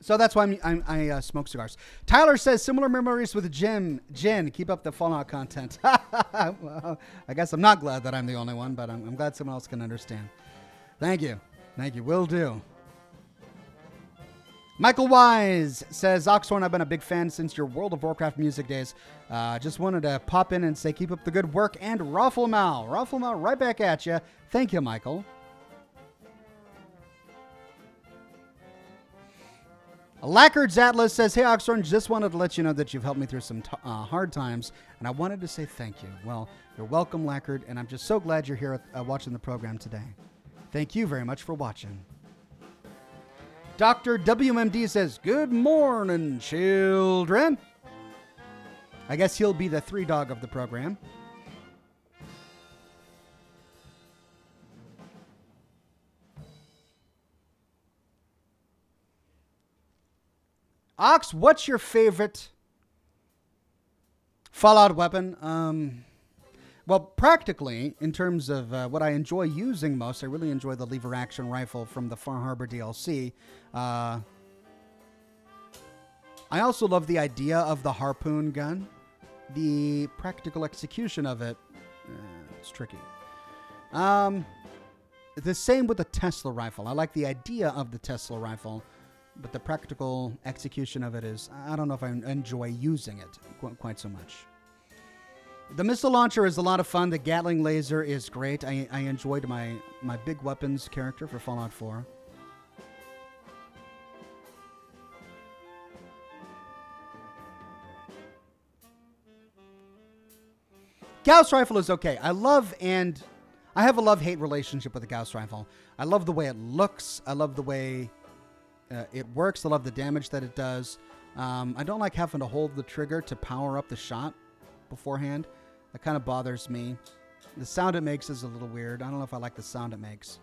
So that's why I smoke cigars. Tyler says, similar memories with Jen. Keep up the Fallout content. Well, I guess I'm not glad that I'm the only one, but I'm glad someone else can understand. Thank you. Will do. Michael Wise says, Oxhorn, I've been a big fan since your World of Warcraft music days. Just wanted to pop in and say keep up the good work and Rafflemal. Rafflemal right back at you. Thank you, Michael. Lacquer's Atlas says, hey, Oxhorn, just wanted to let you know that you've helped me through some hard times, and I wanted to say thank you. Well, you're welcome, Lacquered, and I'm just so glad you're here watching the program today. Thank you very much for watching. Dr. WMD says, good morning, children. I guess he'll be the 3 dog of the program. Ox, what's your favorite Fallout weapon? Well, practically, in terms of what I enjoy using most, I really enjoy the lever action rifle from the Far Harbor DLC. I also love the idea of the harpoon gun. The practical execution of it, it's tricky. The same with the Tesla rifle. I like the idea of the Tesla rifle. but the practical execution of it is, I don't know if I enjoy using it quite so much. The missile launcher is a lot of fun. The Gatling laser is great. I enjoyed my big weapons character for Fallout 4. Gauss rifle is okay. I have a love-hate relationship with the Gauss rifle. I love the way it looks. I love the way it works. I love the damage that it does. I don't like having to hold the trigger to power up the shot beforehand. That kind of bothers me. The sound it makes is a little weird. I don't know if I like the sound it makes.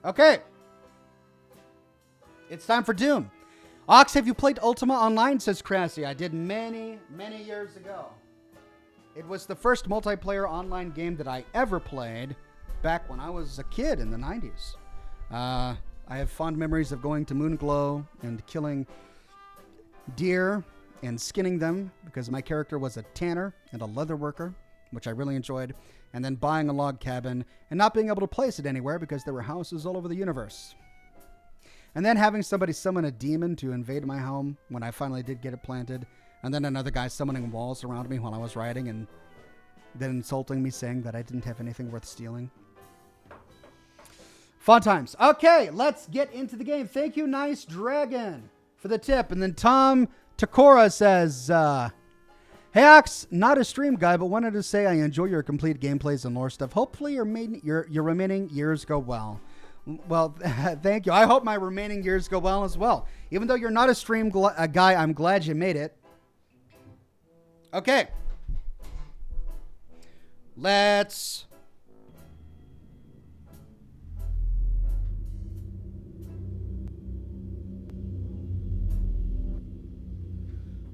Okay. It's time for Doom. Ox, have you played Ultima Online, says Crassy. I did many, many years ago. It was the first multiplayer online game that I ever played back when I was a kid in the 90s. I have fond memories of going to Moonglow and killing deer and skinning them because my character was a tanner and a leather worker, which I really enjoyed, and then buying a log cabin and not being able to place it anywhere because there were houses all over the universe. And then having somebody summon a demon to invade my home when I finally did get it planted. And then another guy summoning walls around me while I was riding and then insulting me saying that I didn't have anything worth stealing. Fun times. Okay, let's get into the game. Thank you, Nice Dragon, for the tip. And then Tom Takora says, hey, Ox, not a stream guy, but wanted to say I enjoy your complete gameplays and lore stuff. Hopefully your remaining years go well. Well, thank you. I hope my remaining years go well as well. Even though you're not a stream guy, I'm glad you made it. Okay. Let's...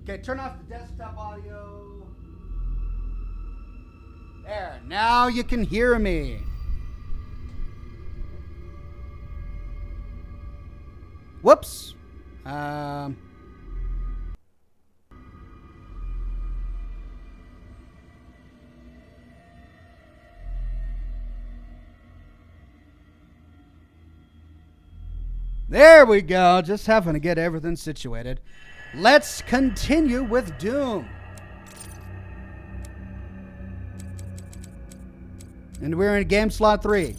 Okay, turn off the desktop audio. There, now you can hear me. Whoops. There we go. Just having to get everything situated. Let's continue with Doom. And we're in game slot 3.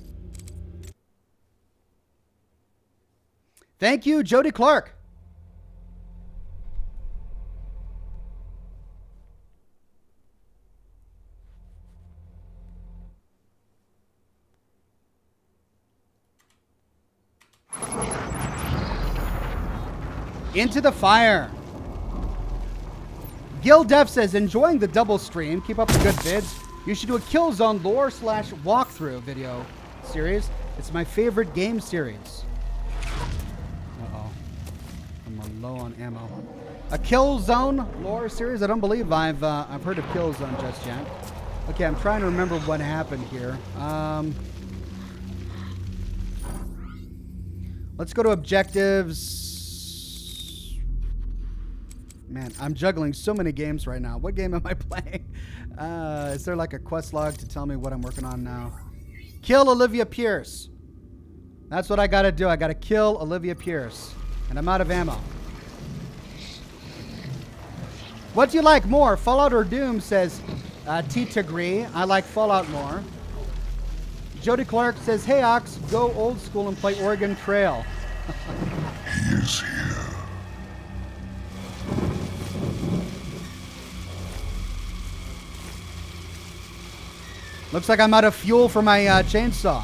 Thank you, Jody Clark. Into the fire. Gil Def says, enjoying the double stream. Keep up the good vids. You should do a Killzone lore / walkthrough video series. It's my favorite game series. Uh-oh. I'm low on ammo. A Killzone lore series? I don't believe I've heard of Killzone just yet. Okay, I'm trying to remember what happened here. Let's go to objectives. Man, I'm juggling so many games right now. What game am I playing? Is there like a quest log to tell me what I'm working on now? Kill Olivia Pierce. That's what I gotta do. I gotta kill Olivia Pierce. And I'm out of ammo. What do you like more, Fallout or Doom, says T-Tagree. I like Fallout more. Jody Clark says, hey, Ox, go old school and play Oregon Trail. He is here. Looks like I'm out of fuel for my chainsaw.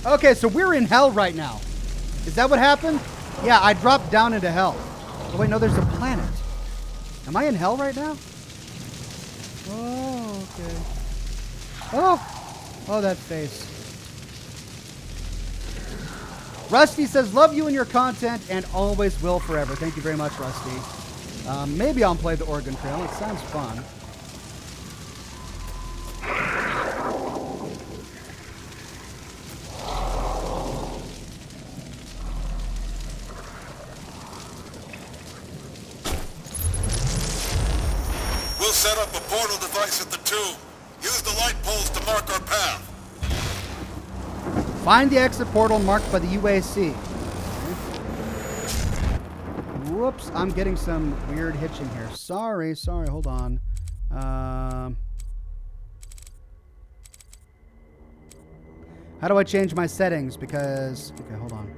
Okay, so we're in hell right now. Is that what happened? Yeah, I dropped down into hell. Oh, wait, no, there's a planet. Am I in hell right now? Oh, okay. Oh, that face. Rusty says, love you and your content and always will forever. Thank you very much, Rusty. Maybe I'll play the Oregon Trail. It sounds fun. set up a portal device at the tube. Use the light poles to mark our path. Find the exit portal marked by the UAC. Whoops, I'm getting some weird hitching here. Sorry, hold on. How do I change my settings? Because, okay, hold on.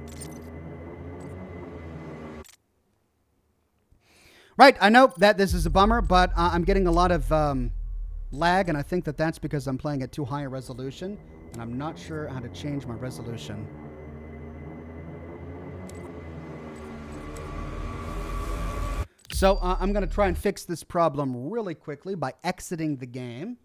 Right, I know that this is a bummer, but I'm getting a lot of lag, and I think that that's because I'm playing at too high a resolution, and I'm not sure how to change my resolution. So I'm going to try and fix this problem really quickly by exiting the game.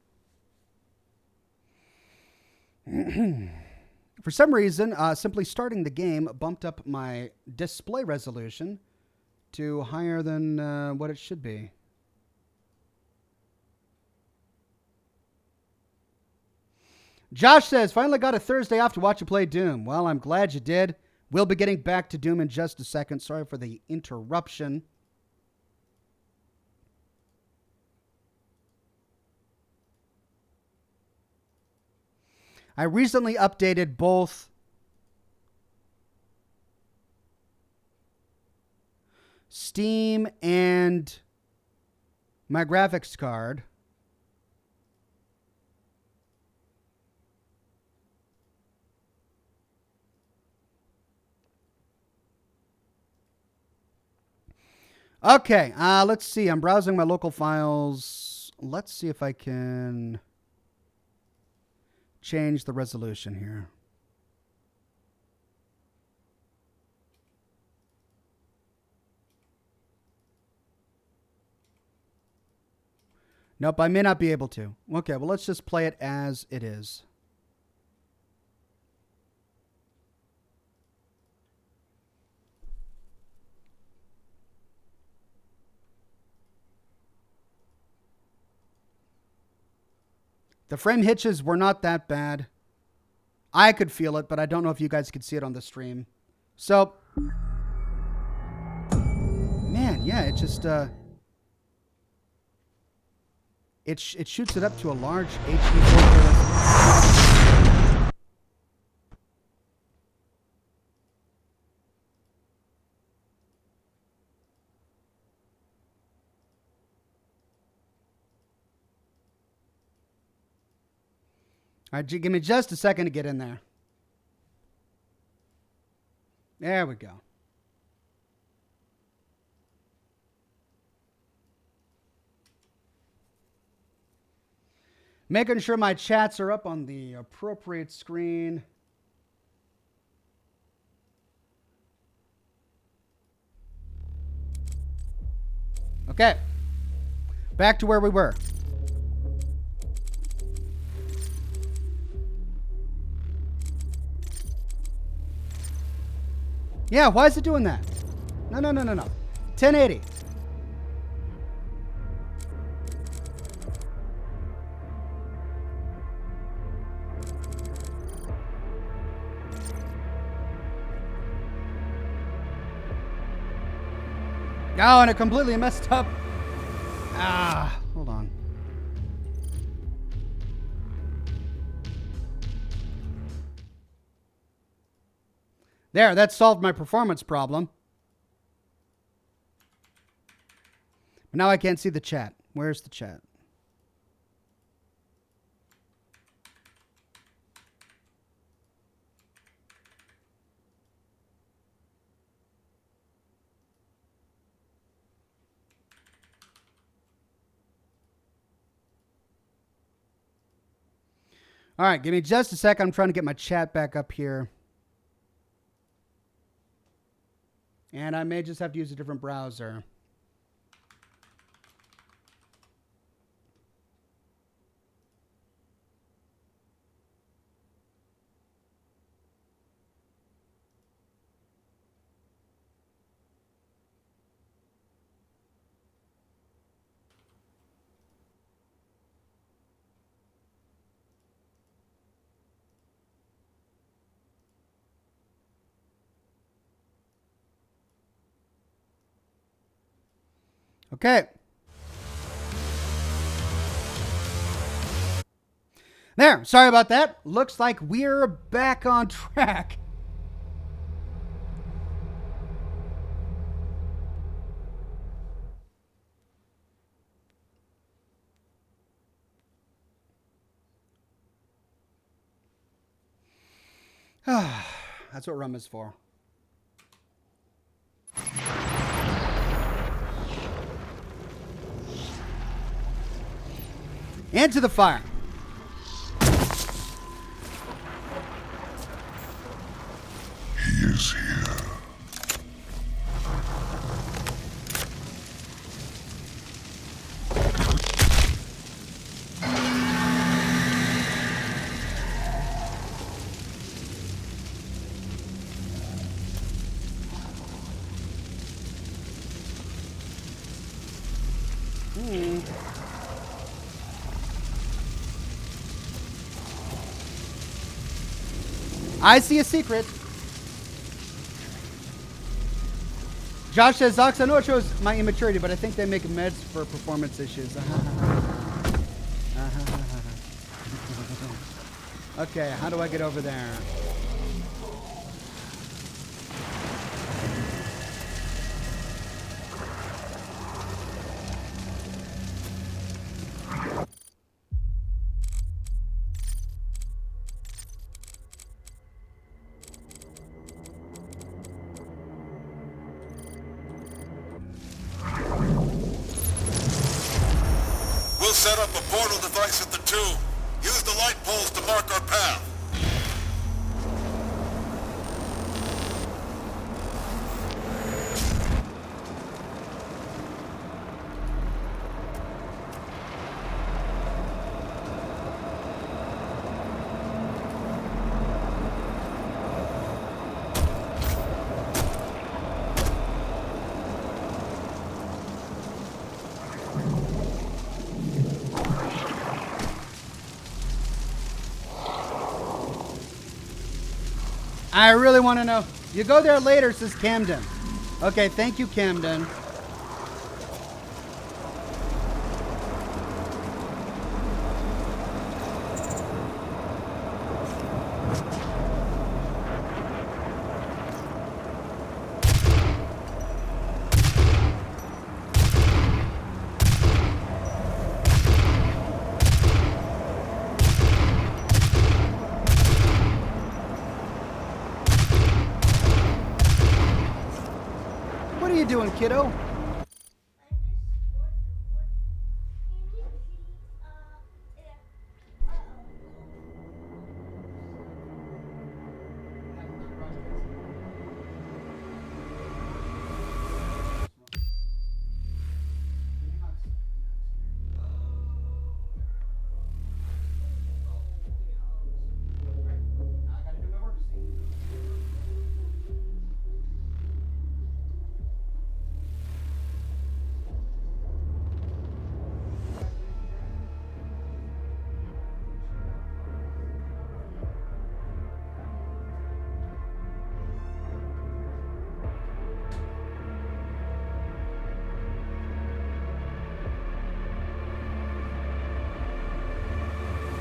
For some reason, simply starting the game bumped up my display resolution to higher than what it should be. Josh says, finally got a Thursday off to watch you play Doom. Well, I'm glad you did. We'll be getting back to Doom in just a second. Sorry for the interruption. I recently updated both Steam and my graphics card. Okay, let's see. I'm browsing my local files. Let's see if I can change the resolution here. Nope, I may not be able to. Okay, well, let's just play it as it is. The frame hitches were not that bad. I could feel it, but I don't know if you guys could see it on the stream. So, man, yeah, it just, it shoots it up to a large HD 4K. All right, give me just a second to get in there. There we go. Making sure my chats are up on the appropriate screen. Okay. Back to where we were. Yeah, why is it doing that? No. 1080. Oh, and it completely messed up. Hold on. There, that solved my performance problem. But now I can't see the chat. Where's the chat? All right, give me just a second. I'm trying to get my chat back up here. And I may just have to use a different browser. Okay. There. Sorry about that. Looks like we're back on track. That's what rum is for. And to the fire. He is here. I see a secret. Josh says, Zox, I know it shows my immaturity, but I think they make meds for performance issues. Okay, how do I get over there? We'll set up a portal device at the tomb. Use the light poles to mark our path. I really want to know. You go there later, says Camden. Okay, thank you, Camden. What are you doing, kiddo?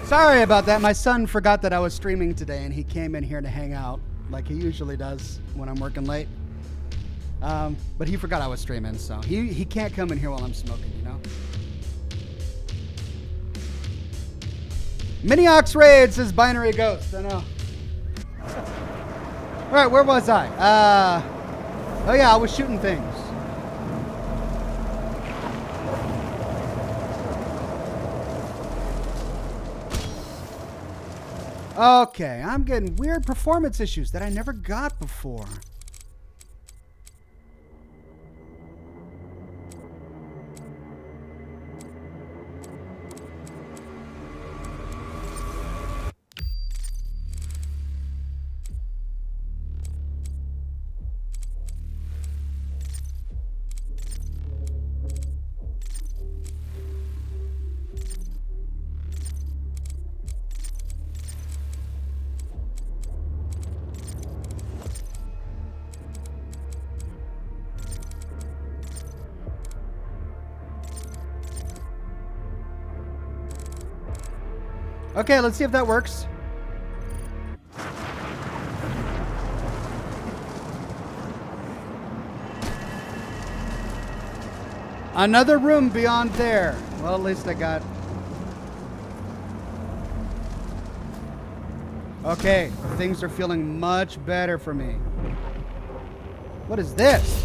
Sorry about that. My son forgot that I was streaming today, and he came in here to hang out like he usually does when I'm working late. But he forgot I was streaming, so he can't come in here while I'm smoking, you know? Mini Ox Raid says Binary Ghost. I know. All right, where was I? Oh yeah, I was shooting things. Okay, I'm getting weird performance issues that I never got before. Okay, let's see if that works. Another room beyond there. Well, at least I got... Okay, things are feeling much better for me. What is this?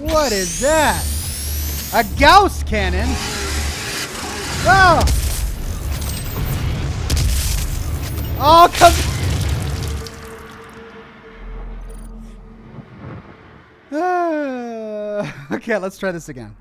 What is that? A Gauss cannon? Oh! Oh, come... Okay, let's try this again.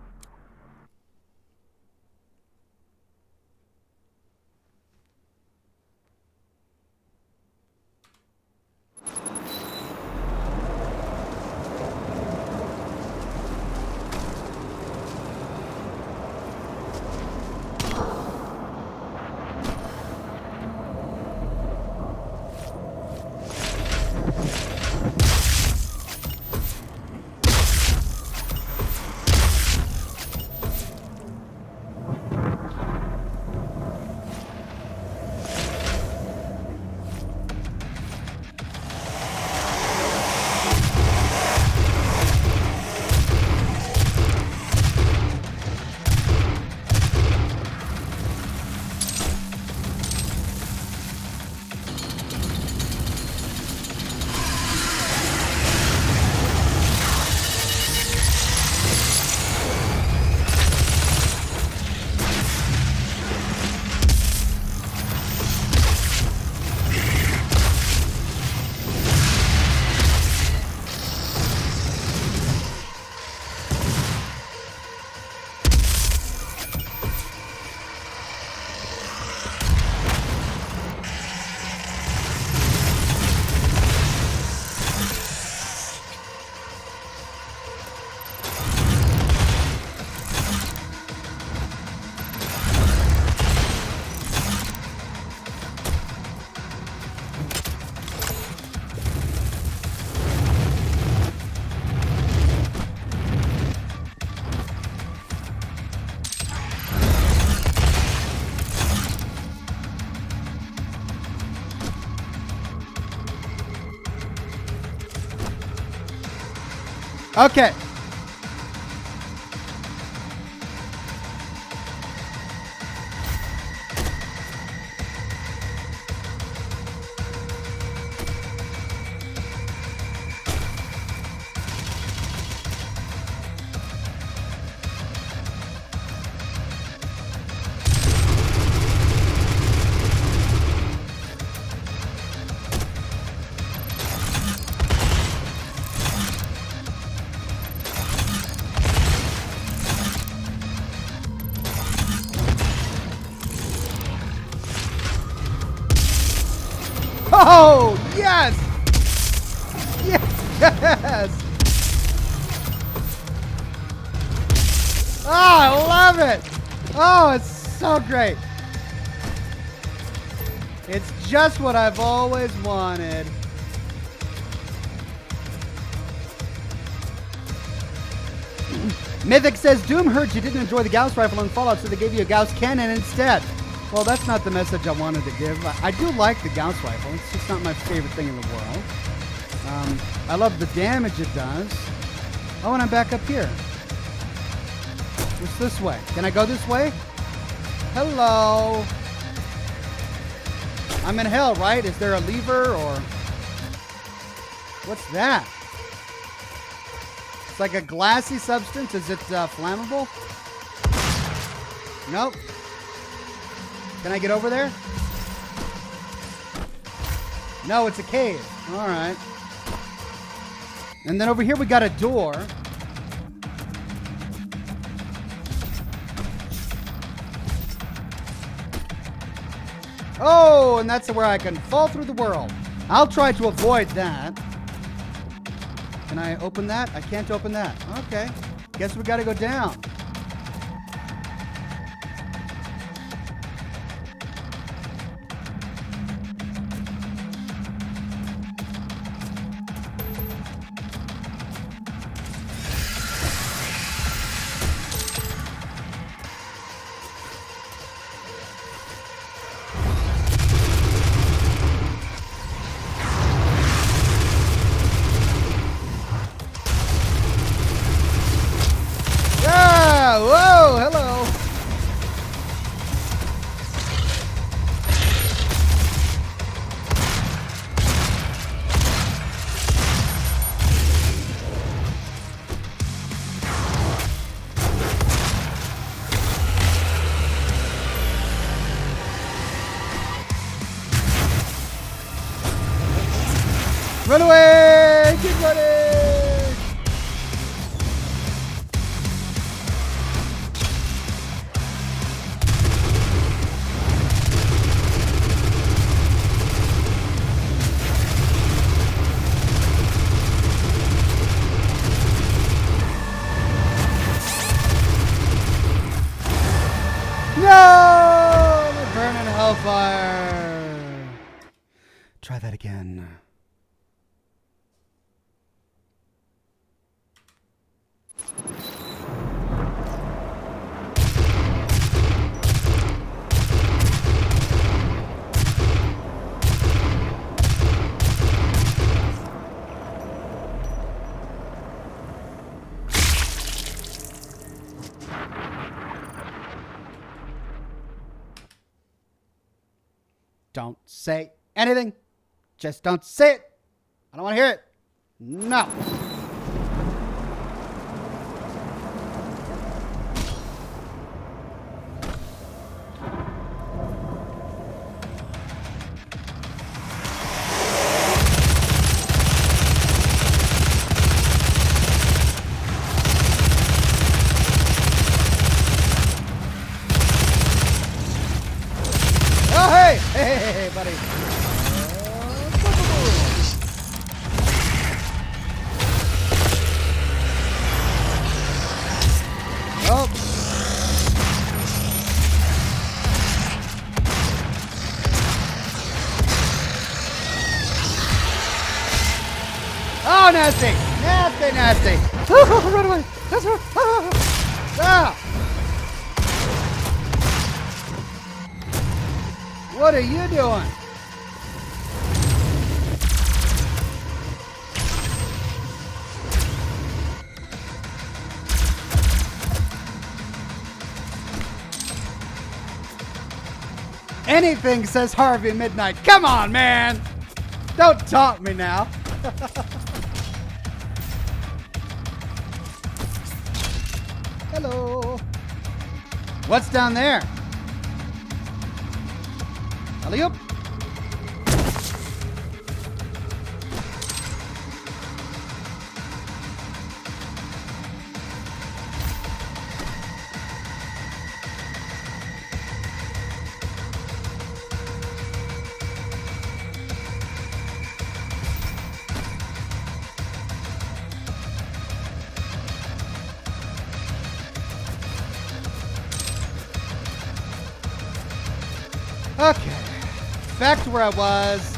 Okay. Oh, yes! Yes! Oh, I love it! Oh, it's so great. It's just what I've always wanted. Mythic says, Doom heard you didn't enjoy the Gauss rifle in Fallout, so they gave you a Gauss cannon instead. Well, that's not the message I wanted to give. I do like the Gauss rifle. It's just not my favorite thing in the world. I love the damage it does. Oh, and I'm back up here. What's this way? Can I go this way? Hello. I'm in hell, right? Is there a lever or... What's that? It's like a glassy substance. Is it flammable? Nope. Can I get over there? No, it's a cave. All right. And then over here we got a door. Oh, and that's where I can fall through the world. I'll try to avoid that. Can I open that? I can't open that. Okay. Guess we got to go down. Run away! Keep running! No! They're burning hellfire. Try that again. Don't say anything. Just don't say it. I don't want to hear it. No. Oh, hey! Hey, buddy. Oh. Oh, nasty! Nasty, nasty! Run away! That's right! Ah! What are you doing? Anything, says Harvey Midnight. Come on, man. Don't taunt me now. Hello. What's down there? Alley-oop. Okay, back to where I was.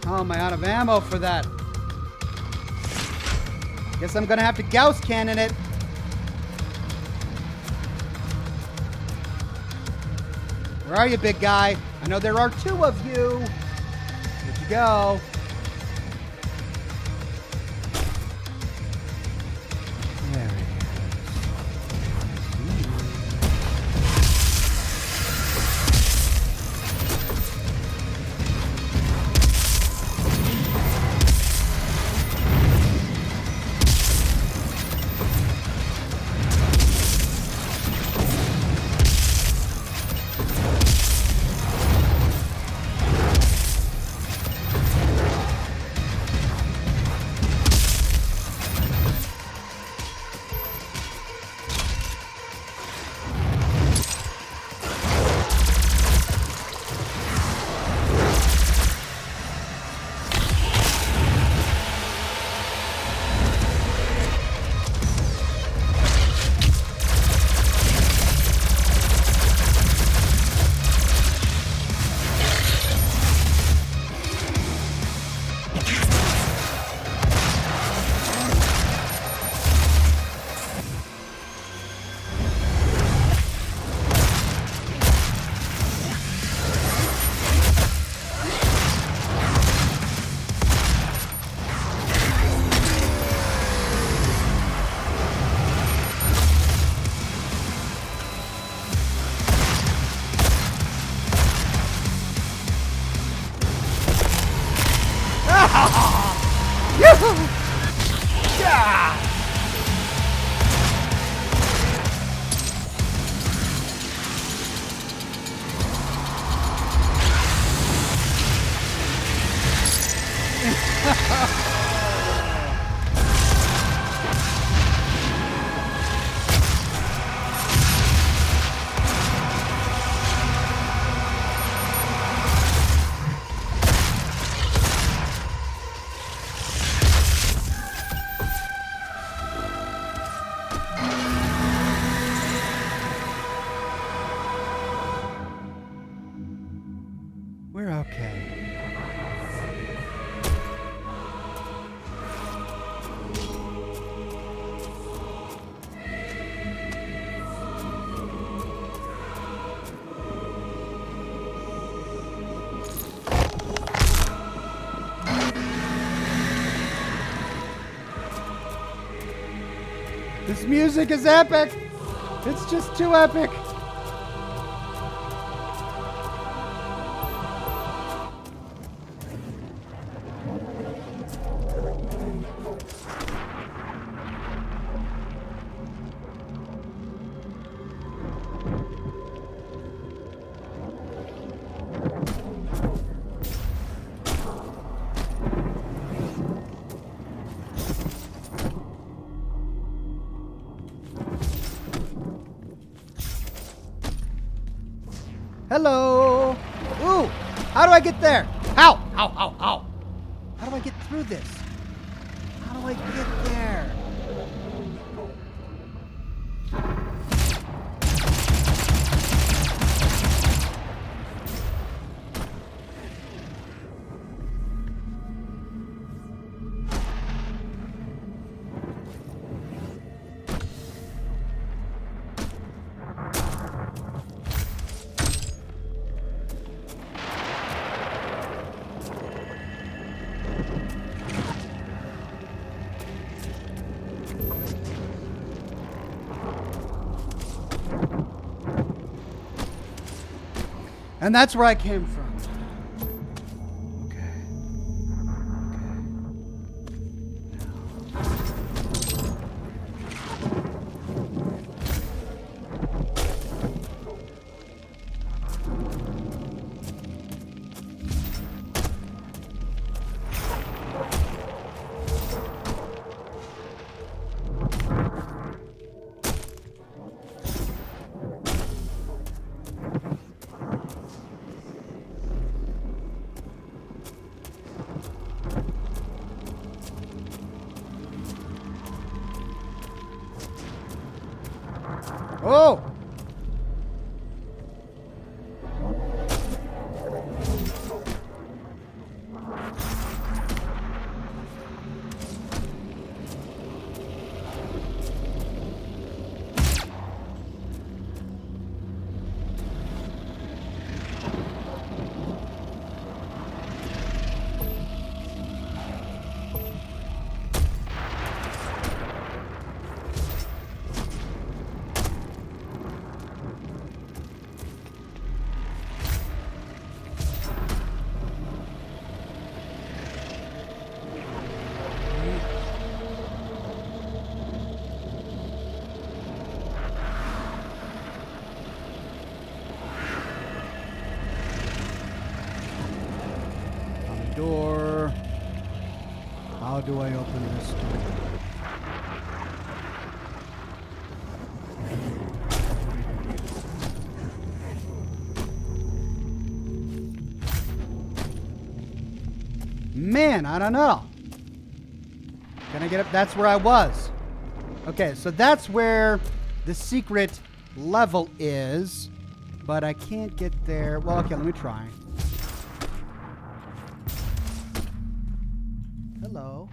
How am I out of ammo for that? Guess I'm gonna have to Gauss cannon it. Where are you, big guy? I know there are two of you. Where'd you go? There he is. We're okay. This music is epic. It's just too epic. Hello. Ooh, how do I get there? How? How? How do I get through this? How do I get there? And that's where I came from. Oh! Door. How do I open this door? Man, I don't know. Can I get up? That's where I was. Okay, so that's where the secret level is, but I can't get there. Well, okay, let me try. Hello.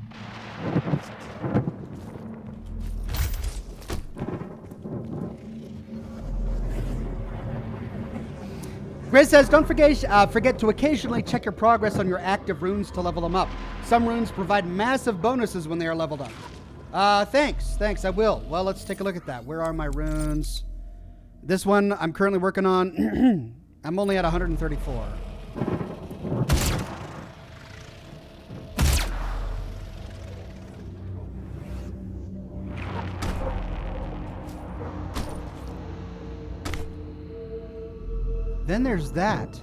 Grizz says, don't forget to occasionally check your progress on your active runes to level them up. Some runes provide massive bonuses when they are leveled up. Thanks, I will. Well, let's take a look at that. Where are my runes? This one I'm currently working on. I'm only at 134. Then there's that.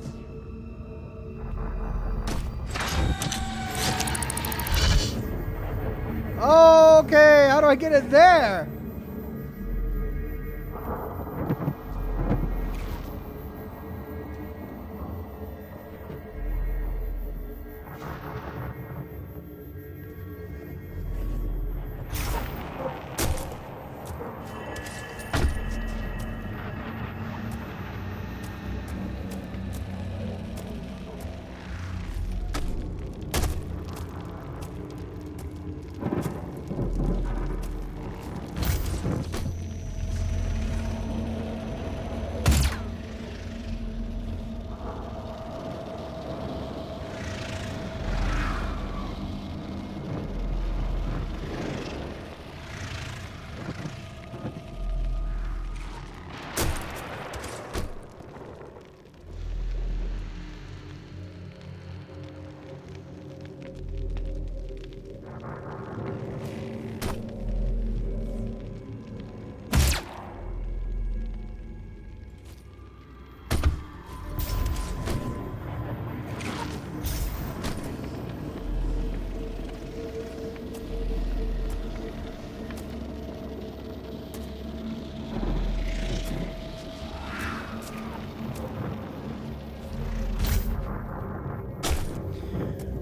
Okay, how do I get it there?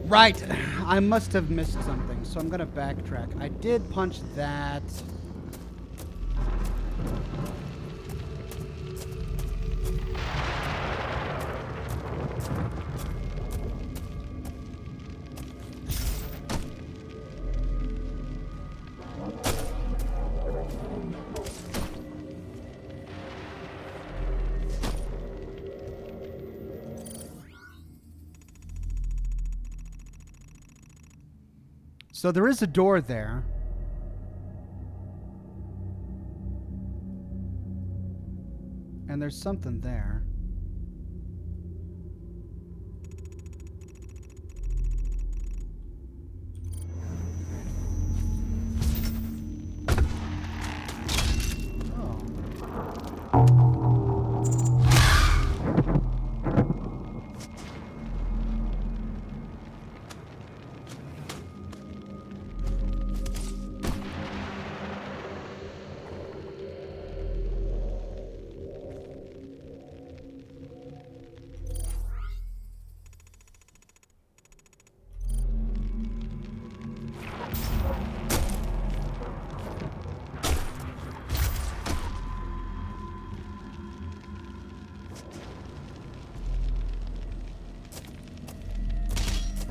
Right, I must have missed something, so I'm gonna backtrack. I did punch that. So there is a door there. And there's something there.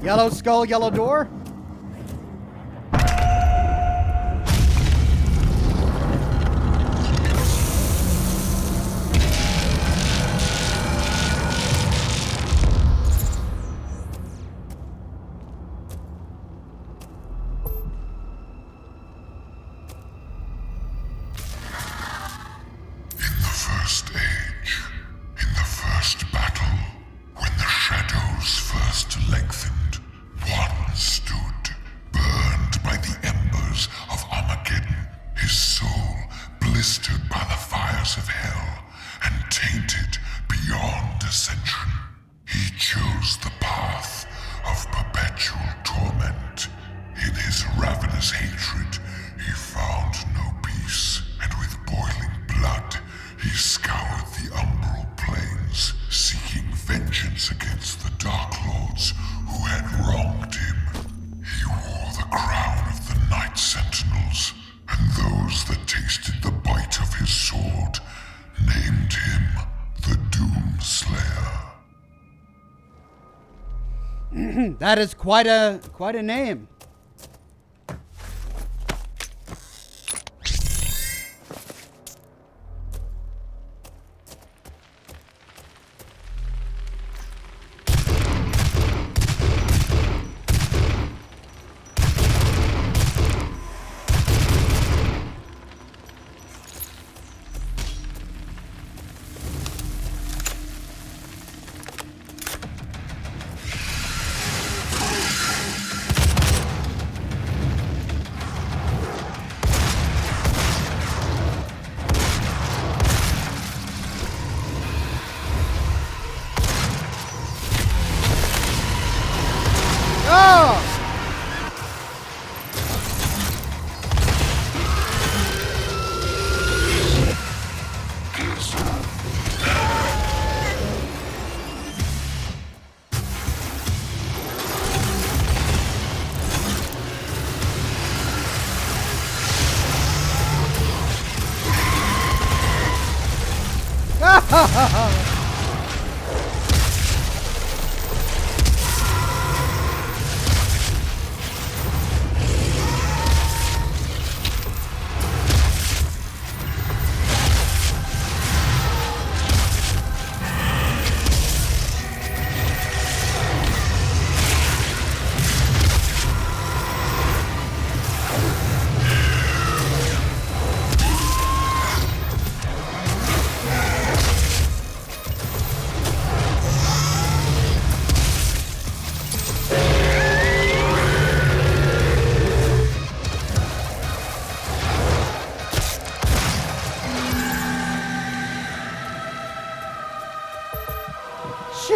Yellow skull, yellow door. That is quite a name.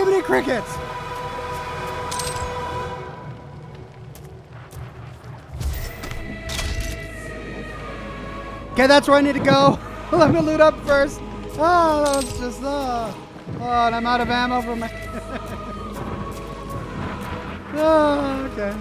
many crickets. Okay, that's where I need to go. Let me loot up first. Oh, that was just, oh, and I'm out of ammo for my... Oh, okay.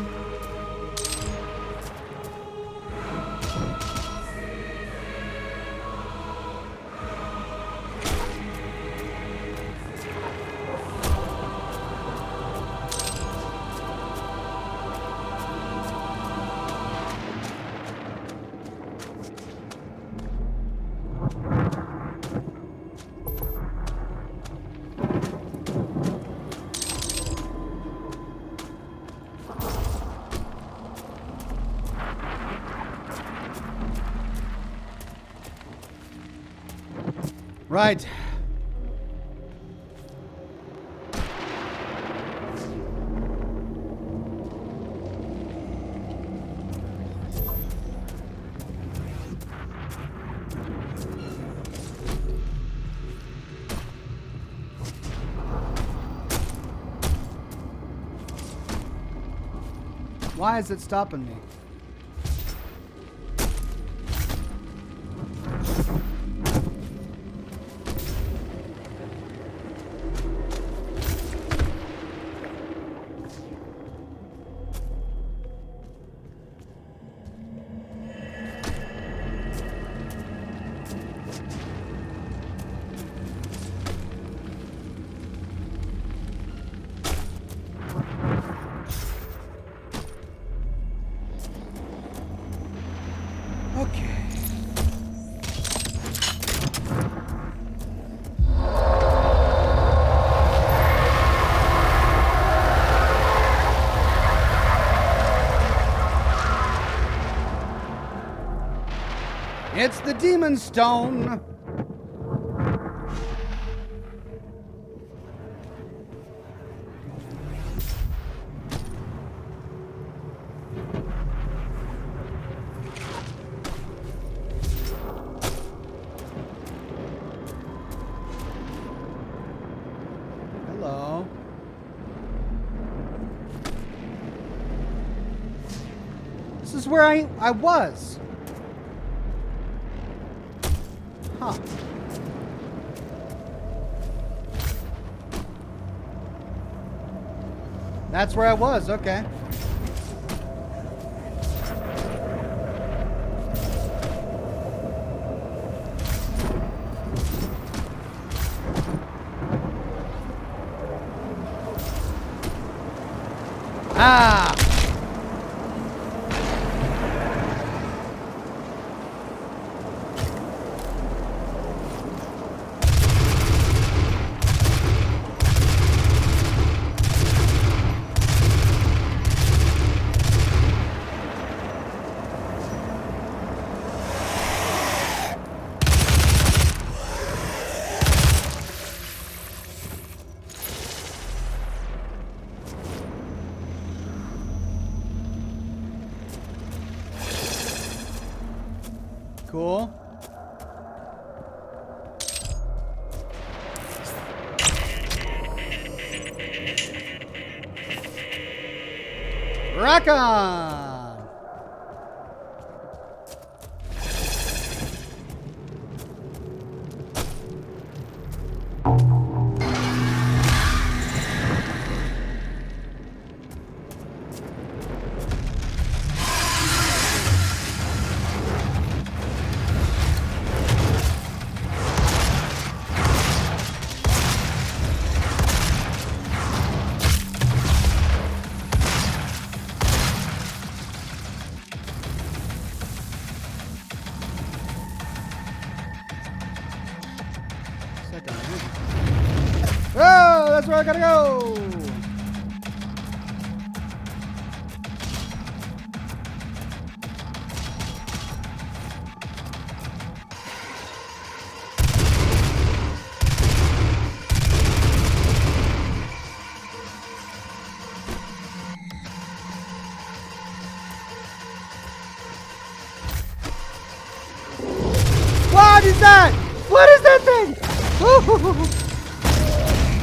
Right. Why is it stopping me? Okay. It's the Demon Stone. Hello. This is where I was. Huh. That's where I was, okay. Ah! Cool. Rock on! Oh, that's where I gotta go! What is that? What is that thing?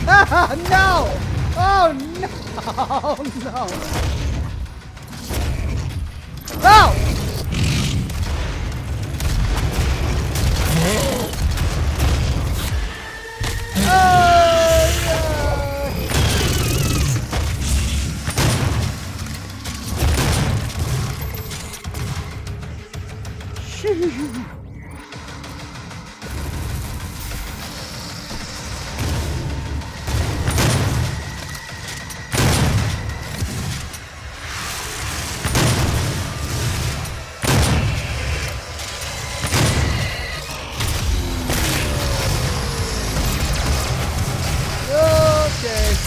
Ah! No! Oh no! Oh no! Oh! Okay.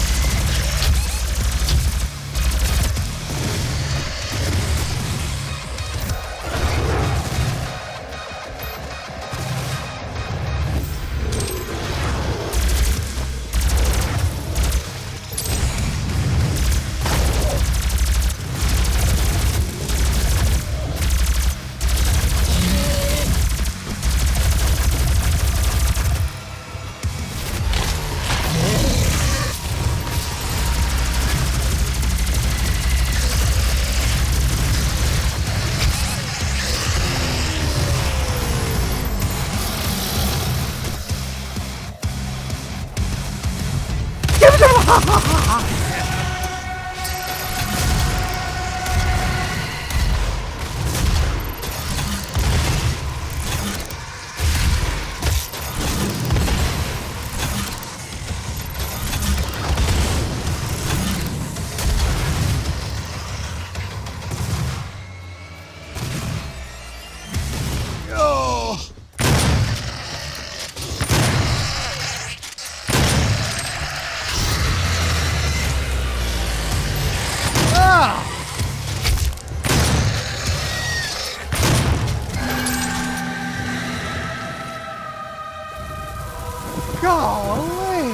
Golly!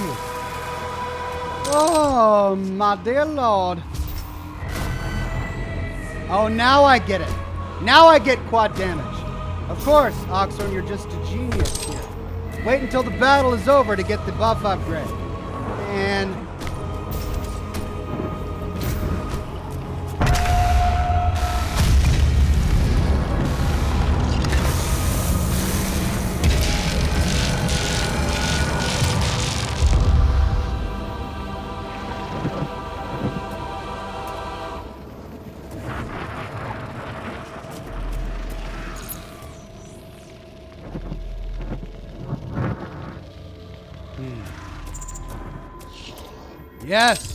Oh, my dear Lord. Oh, now I get it. Now I get quad damage. Of course, Oxhorn, you're just a genius here. Wait until the battle is over to get the buff upgrade. And... Yes!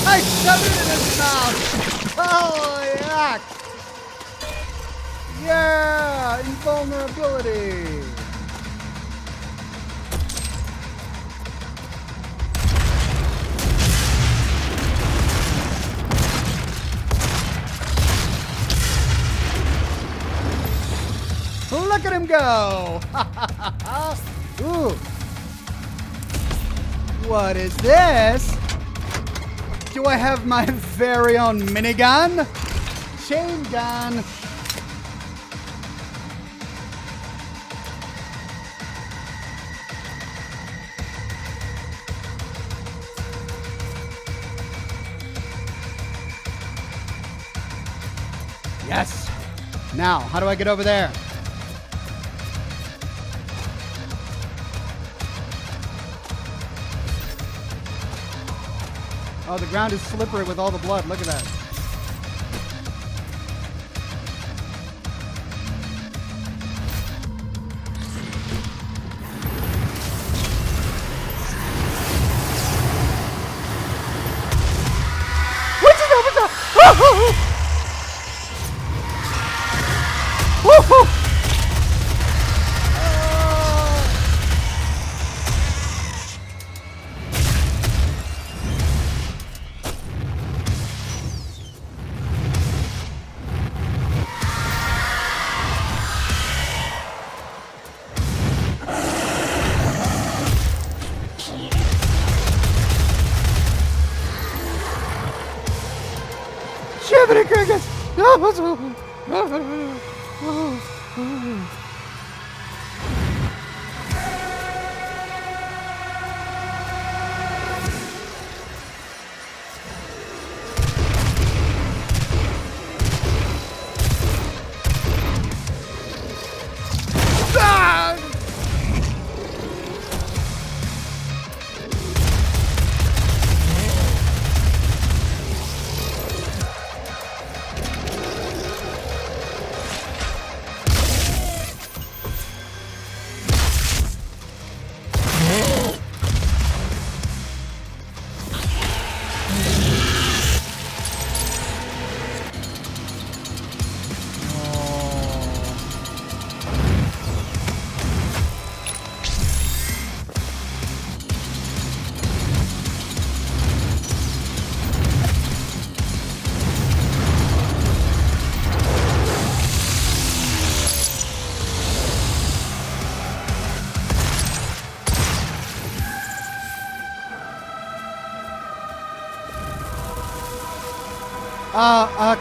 I shoved it in his mouth! Oh, yuck! Yeah! Invulnerability! Look at him go! Ooh! What is this? Do I have my very own minigun? Chain gun. Yes. Now, how do I get over there? Oh, the ground is slippery with all the blood. Look at that. Shippity crickets!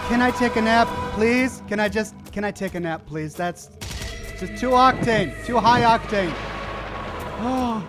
Can I take a nap, please? Can I take a nap, please? That's just too octane, too high octane. Oh.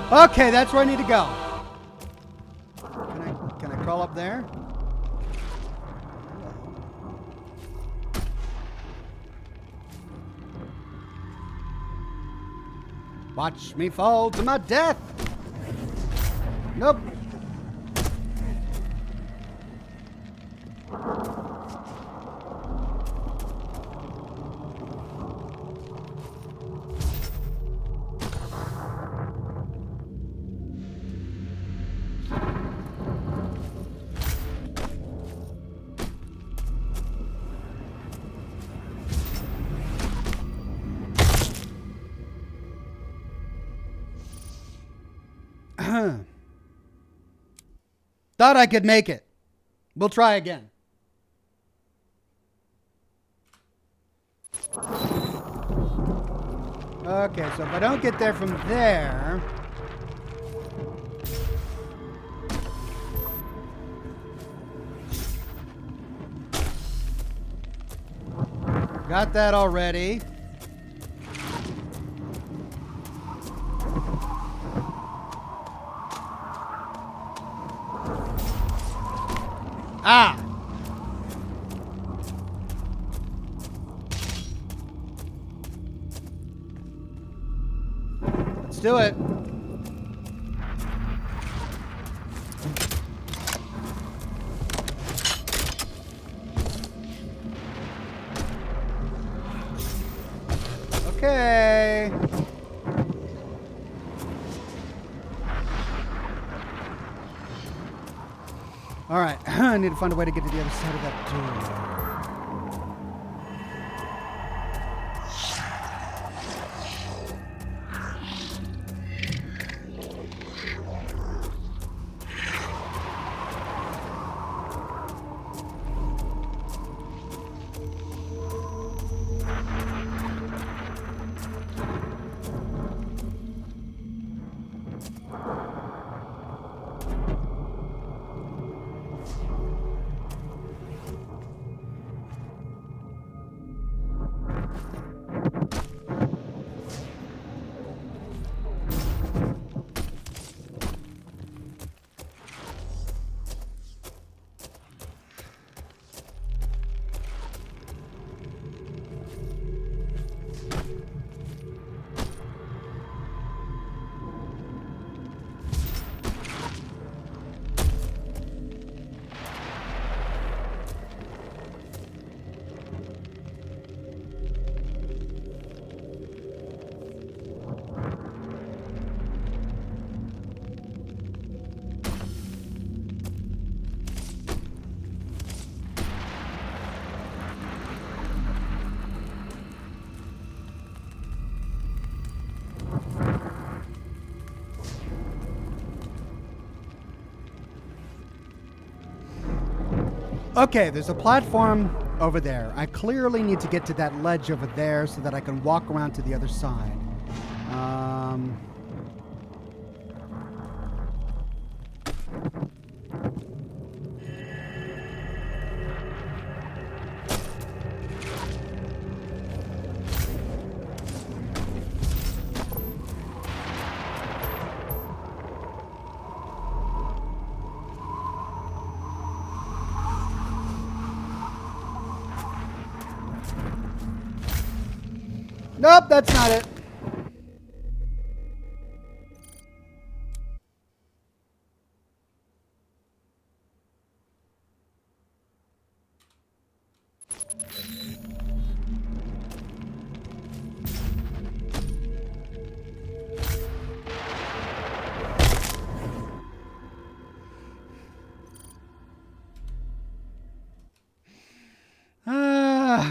Okay, that's where I need to go. Can I crawl up there? Watch me fall to my death. Nope. Thought I could make it. We'll try again. Okay, so if I don't get there from there... Got that already. Ah! Let's do it. Okay. All right, I need to find a way to get to the other side of that door. Okay, there's a platform over there. I clearly need to get to that ledge over there so that I can walk around to the other side. Nope, that's not it.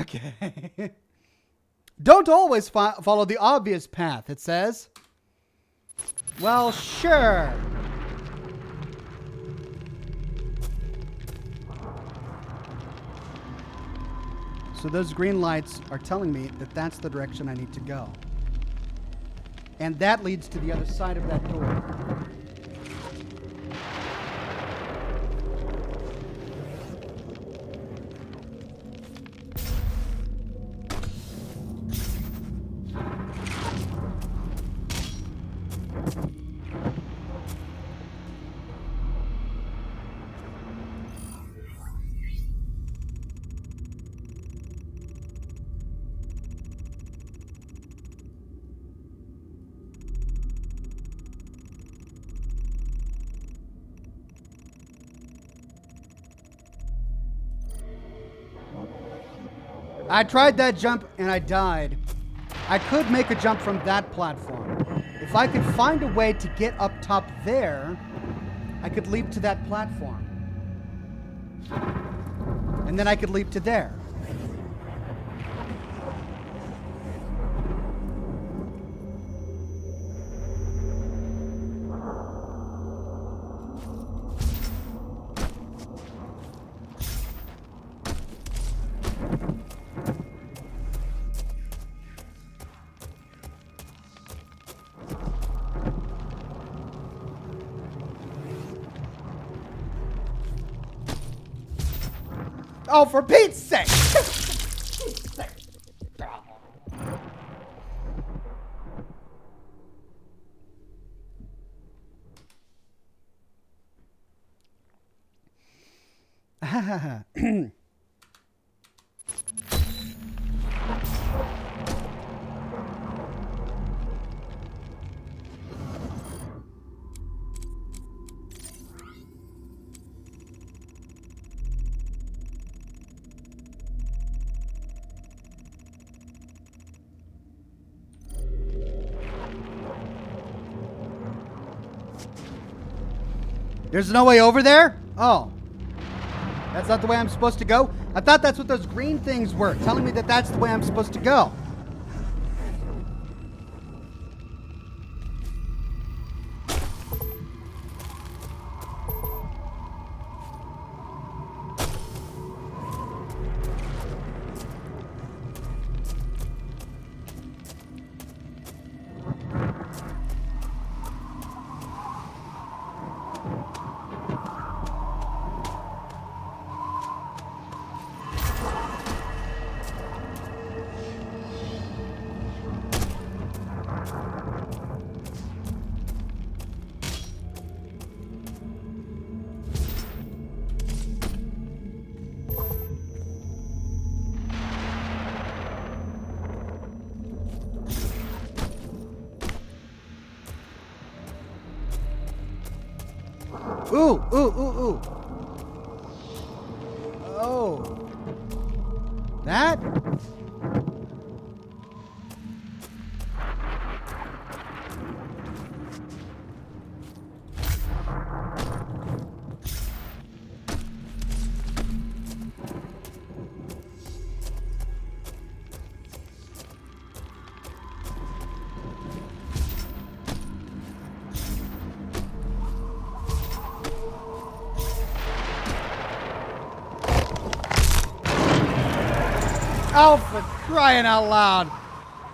Okay. Don't always follow the obvious path, it says. Well, sure. So those green lights are telling me that that's the direction I need to go. And that leads to the other side of that door. I tried that jump and I died. I could make a jump from that platform. If I could find a way to get up top there, I could leap to that platform. And then I could leap to there. Oh, for Pete's sake! There's no way over there? Oh. That's not the way I'm supposed to go? I thought that's what those green things were, telling me that that's the way I'm supposed to go. Ooh, ooh, ooh, ooh. Oh. That? Oh, for crying out loud.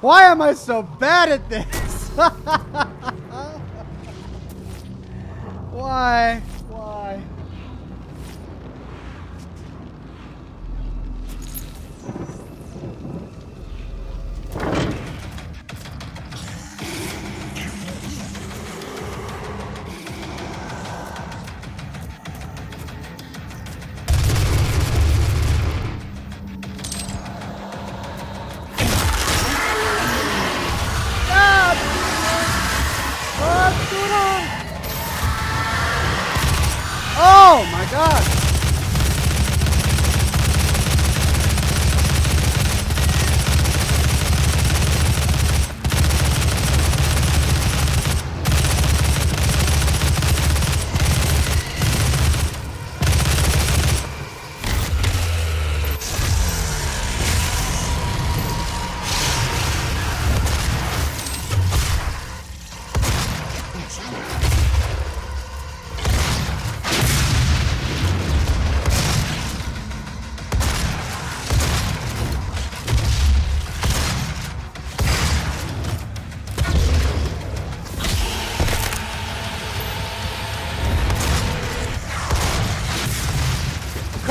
Why am I so bad at this? Why? Why? Oh my God!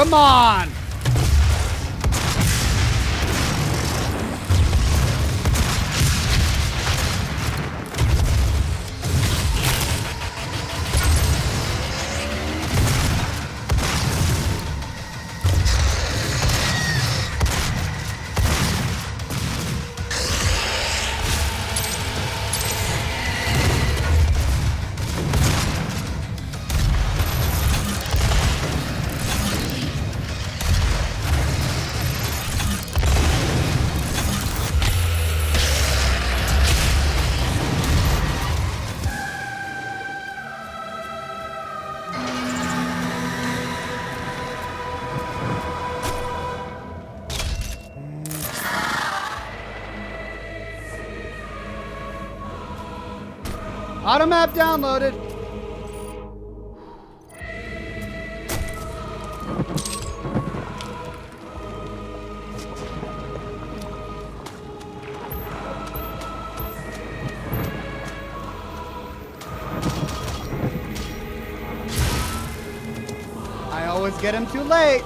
Come on! Auto map downloaded. I always get him too late.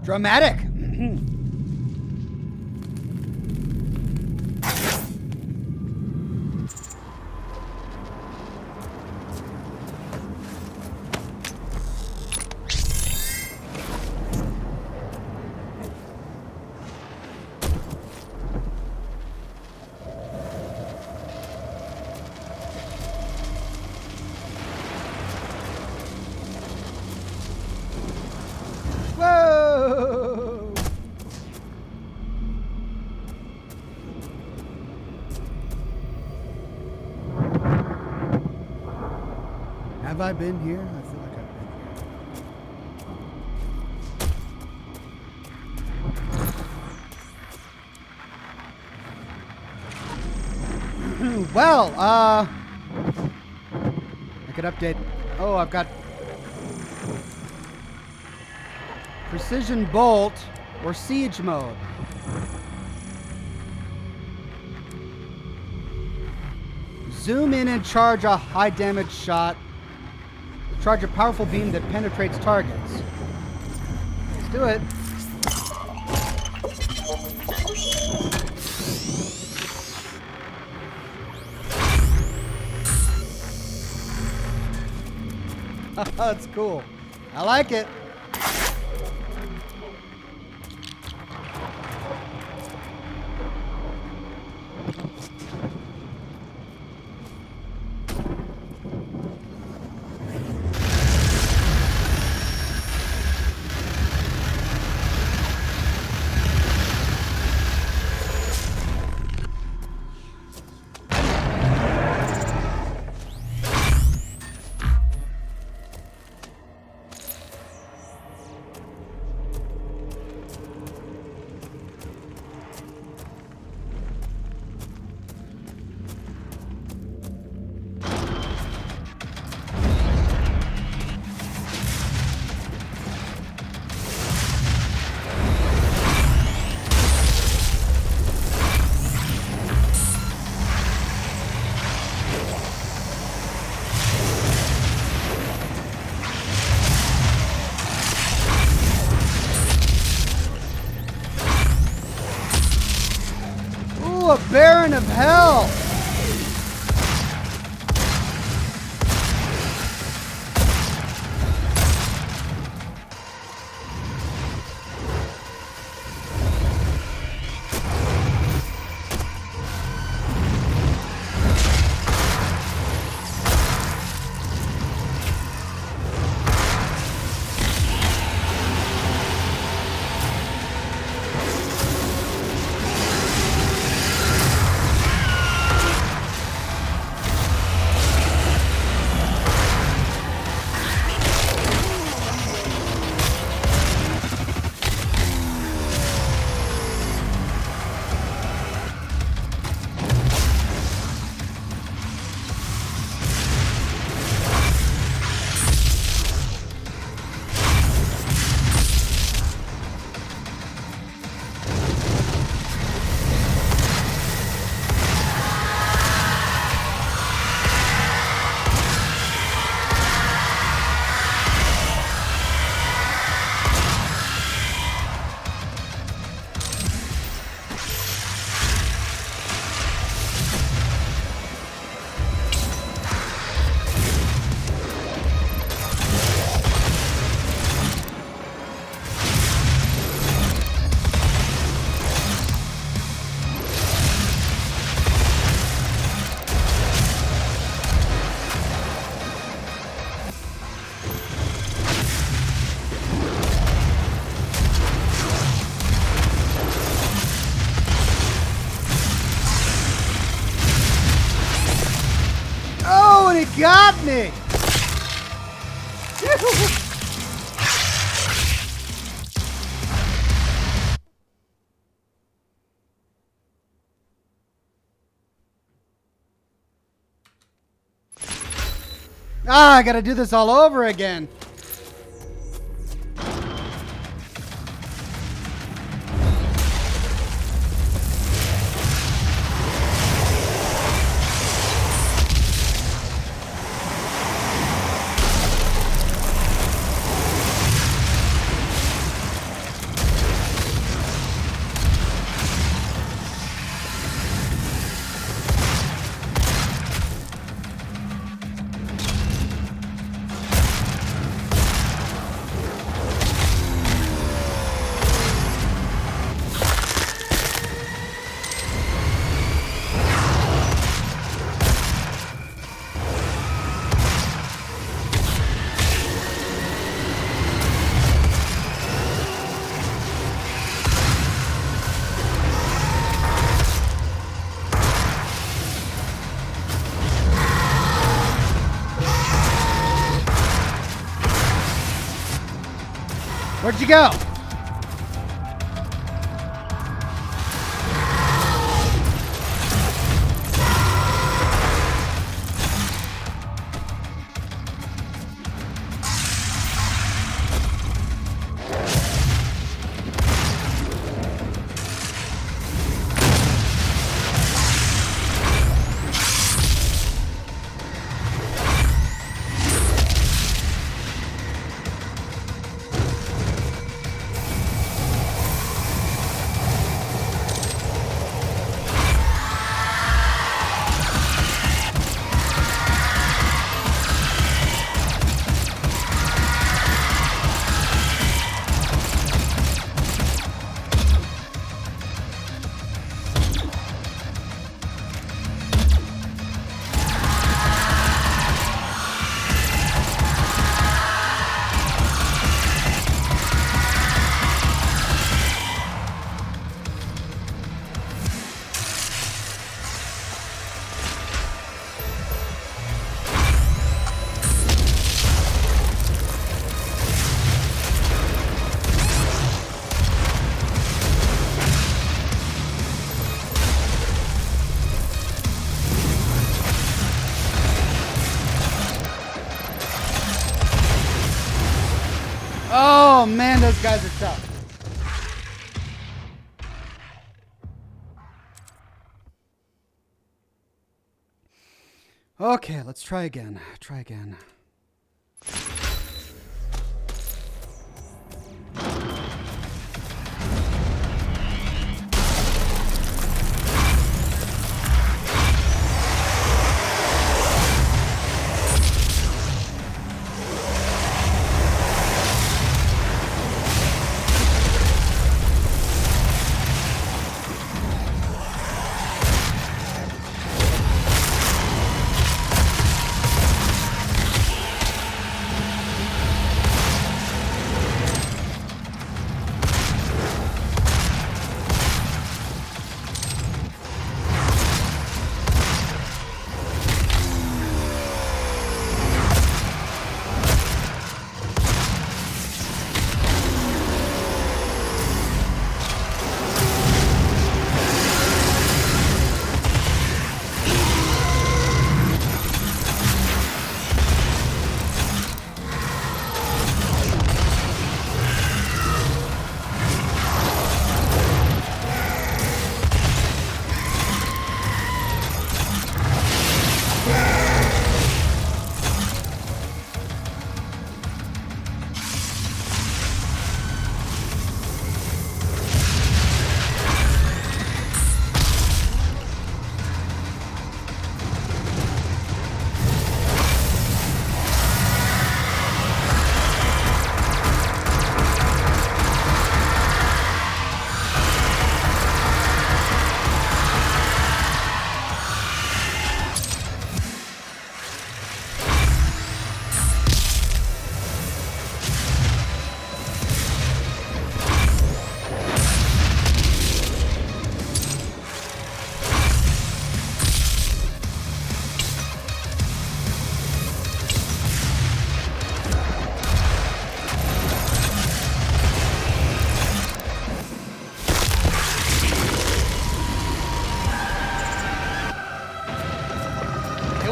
Dramatic. Whoa! Have I been here? I feel like I've been here. Well, I could update. Oh, I've got precision bolt or siege mode. Zoom in and charge a high damage shot. Charge a powerful beam that penetrates targets. Let's do it. That's cool. I like it. A Baron of Hell! He got me! I gotta do this all over again. Where'd you go? Oh man, those guys are tough. Okay, let's try again. Try again.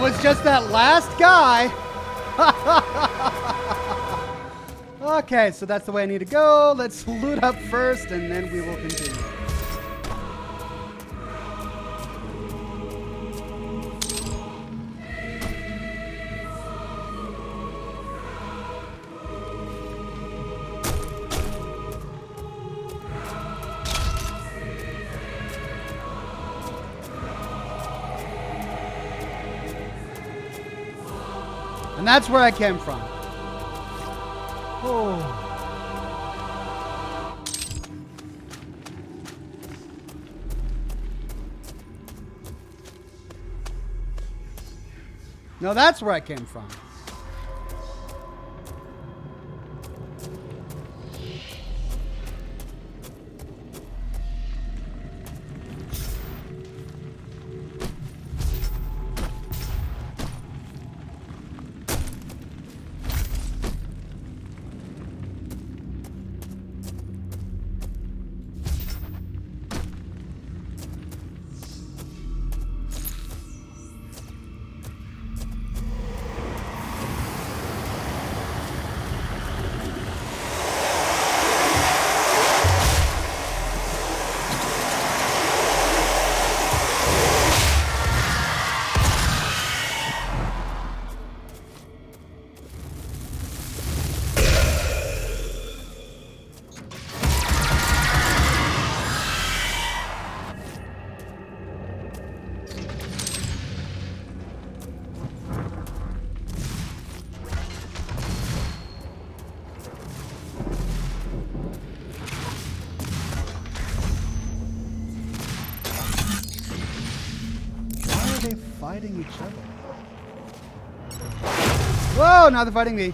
Was just that last guy. Okay, so that's the way I need to go. Let's loot up first, and then we will continue. And that's where I came from. Oh. No, that's where I came from. they fighting each other? Whoa, now they're fighting me.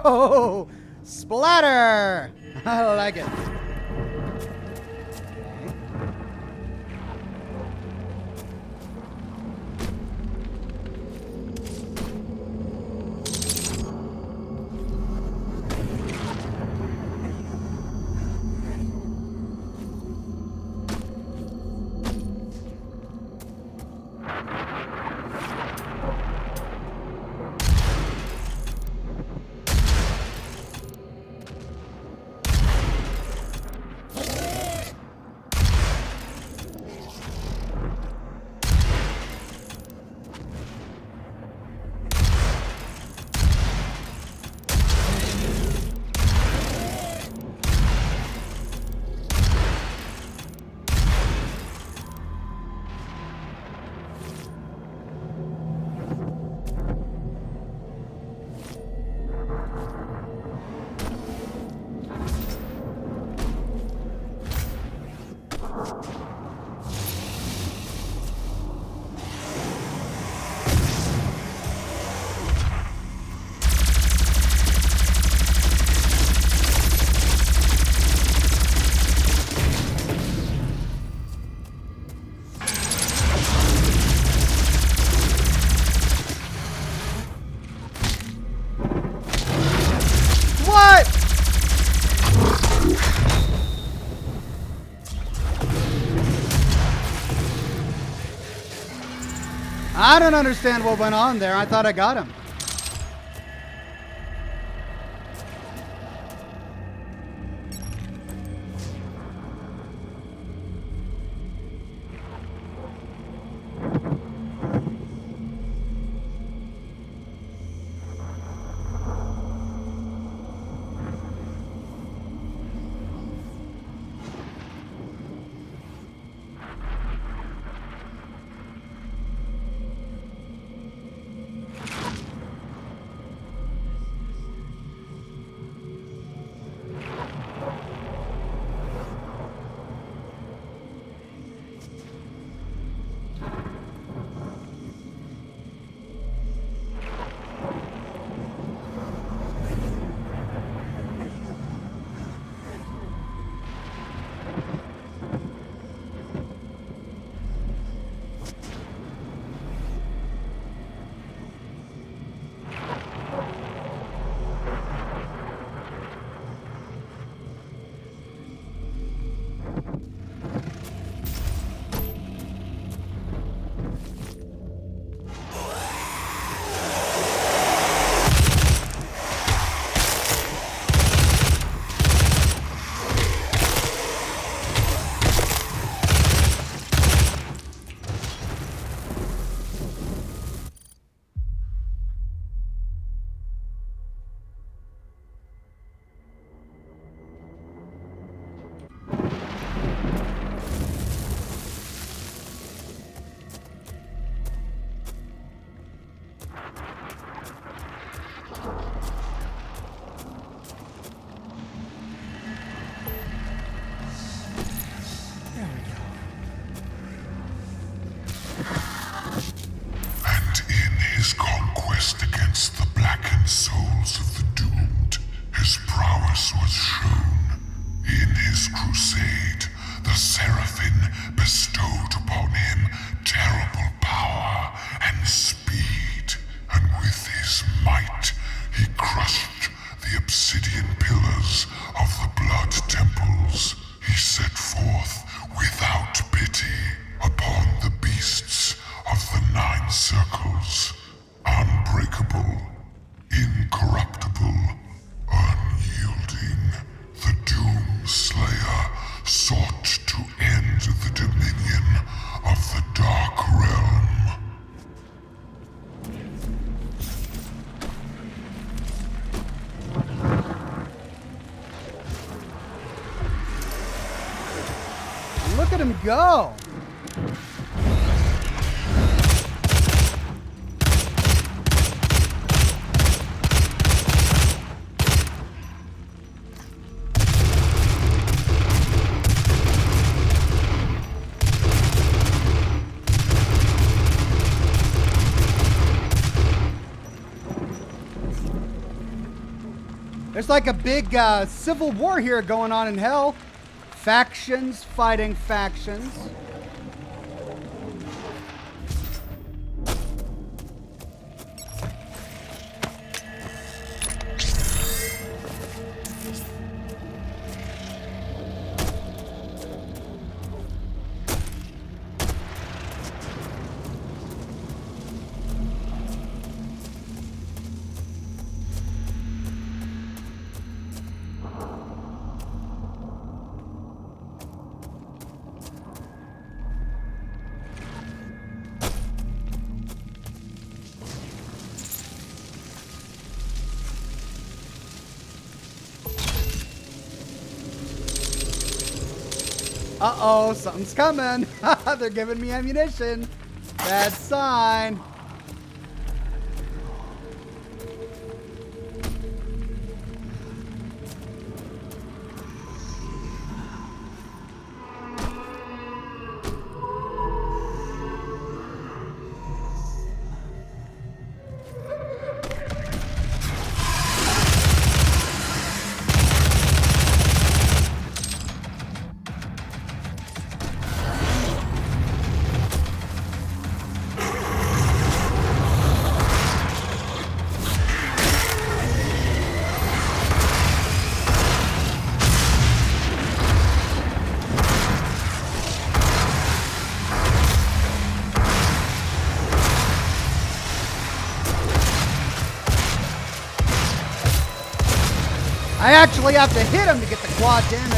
Oh, splatter! I like it. I don't understand what went on there. I thought I got him. Look at him go. There's like a big civil war here going on in hell. Factions fighting factions. Uh-oh, something's coming. They're giving me ammunition. Bad sign. I actually have to hit him to get the quad damage.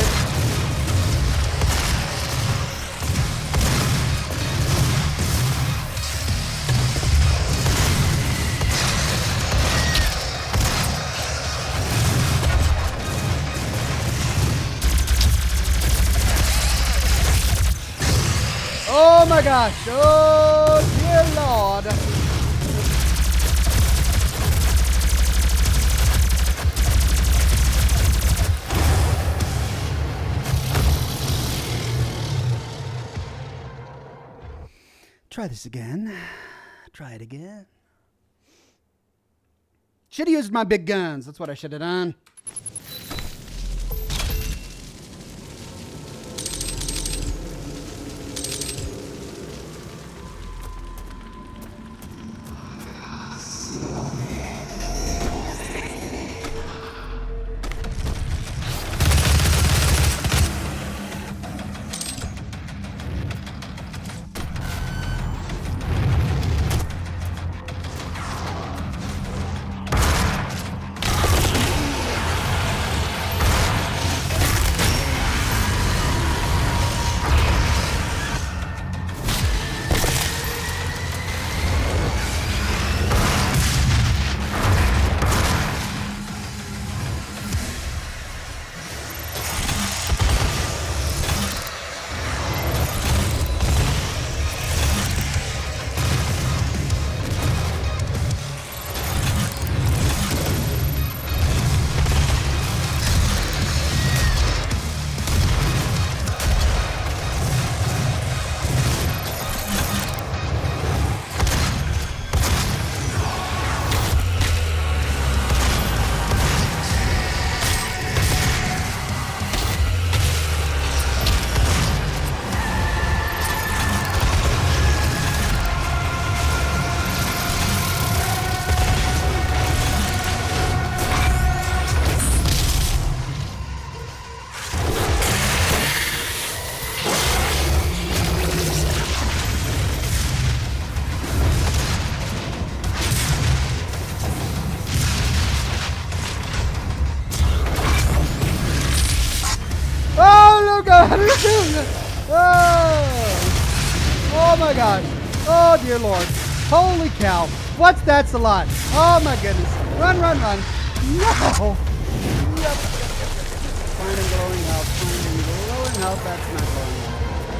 Oh my gosh. Oh dear Lord. Try this again. Try it again. Should have used my big guns. That's what I should have done. Oh my gosh. Oh dear Lord. Holy cow. What's that's a lot? Oh my goodness. Run, run, run. No. Yep. Finding glowing health. Finding glowing health. That's not glowing health.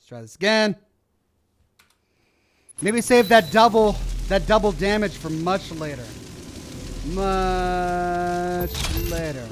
Let's try this again. Maybe save that double damage for much later. Much later.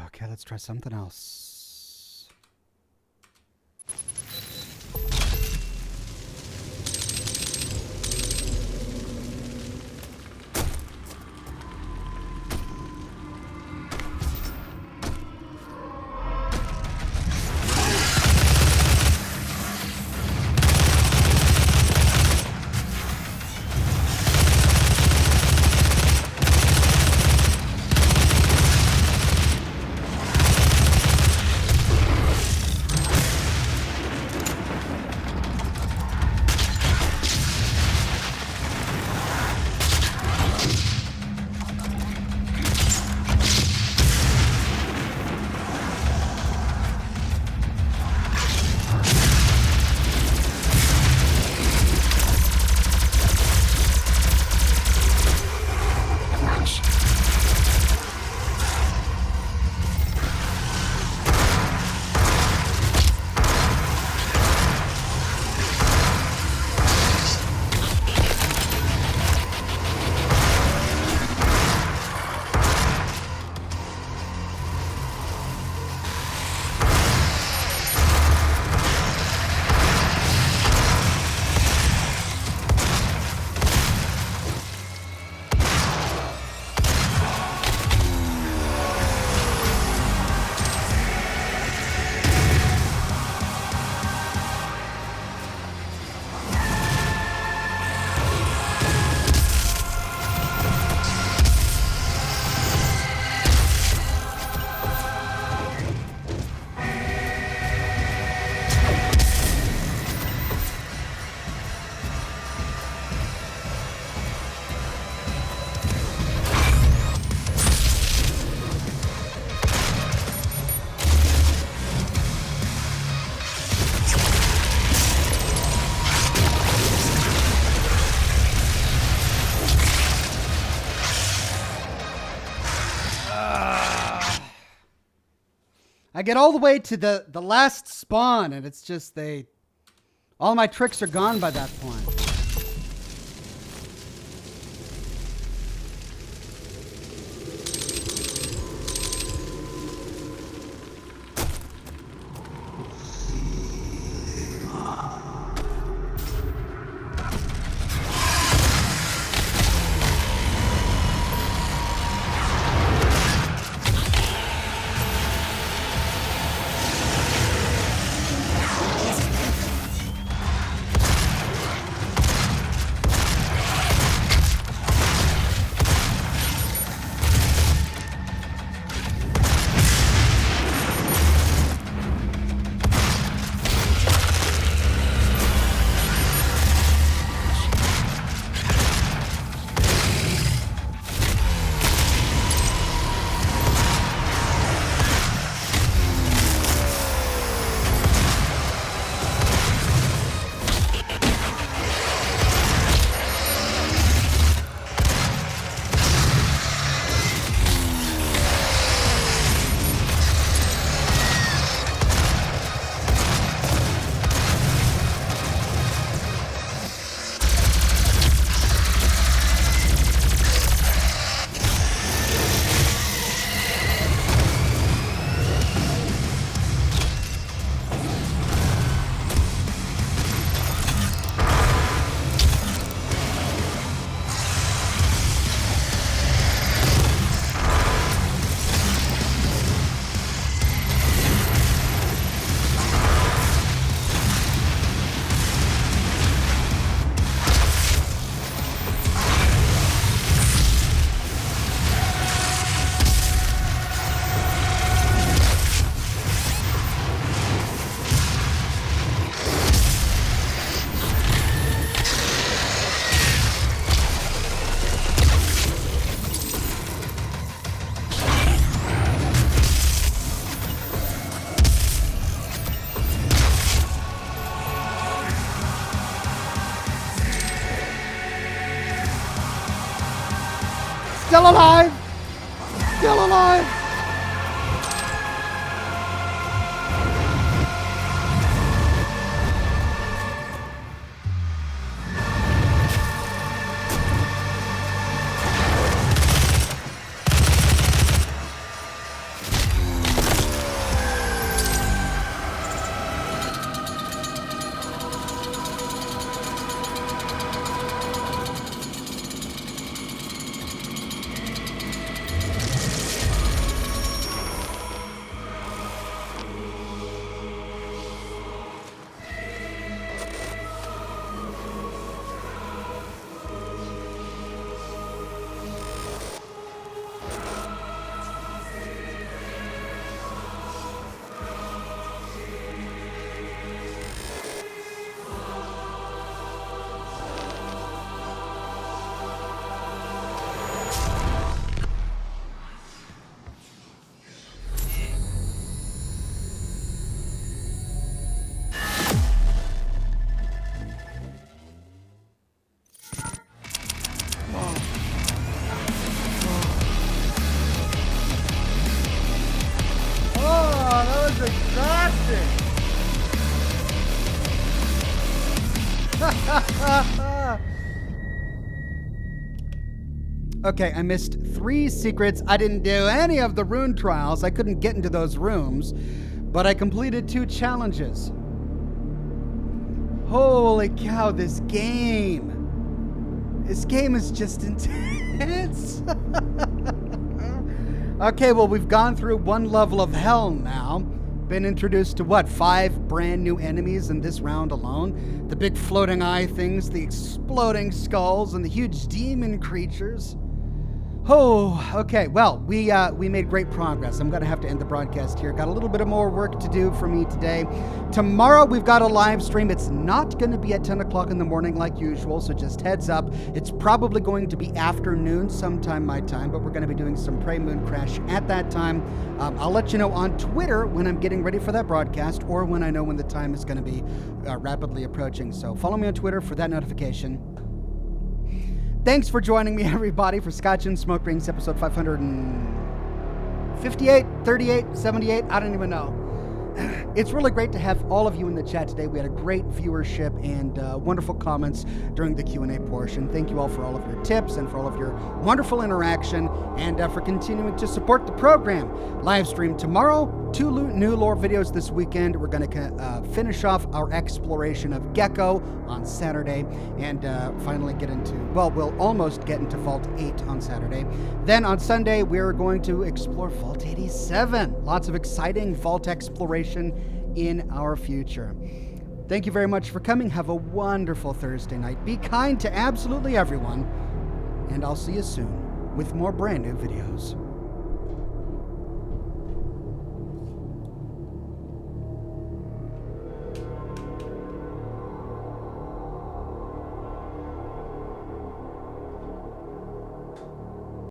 Okay, let's try something else. I get all the way to the last spawn, and it's just all my tricks are gone by that point. Still alive! Still alive! Okay, I missed 3 secrets. I didn't do any of the rune trials. I couldn't get into those rooms, but I completed 2 challenges. Holy cow, this game. This game is just intense. Okay, well, we've gone through 1 level of hell now. Been introduced to what, 5 brand new enemies in this round alone? The big floating eye things, the exploding skulls, and the huge demon creatures. Oh, okay. Well, we made great progress. I'm going to have to end the broadcast here. Got a little bit of more work to do for me today. Tomorrow, we've got a live stream. It's not going to be at 10 o'clock in the morning like usual, so just heads up. It's probably going to be afternoon sometime my time, but we're going to be doing some Prey Moon Crash at that time. I'll let you know on Twitter when I'm getting ready for that broadcast or when I know when the time is going to be rapidly approaching. So follow me on Twitter for that notification. Thanks for joining me, everybody, for Scotch and Smoke Rings, episode 558, 38, 78, I don't even know. It's really great to have all of you in the chat today. We had a great viewership and wonderful comments during the Q&A portion. Thank you all for all of your tips and for all of your wonderful interaction and for continuing to support the program. Live stream tomorrow, 2 new lore videos this weekend. We're going to finish off our exploration of Gecko on Saturday and finally get into, well, we'll almost get into Vault 8 on Saturday. Then on Sunday, we're going to explore Vault 87. Lots of exciting Vault exploration in our future. Thank you very much for coming. Have a wonderful Thursday night. Be kind to absolutely everyone. And I'll see you soon with more brand new videos.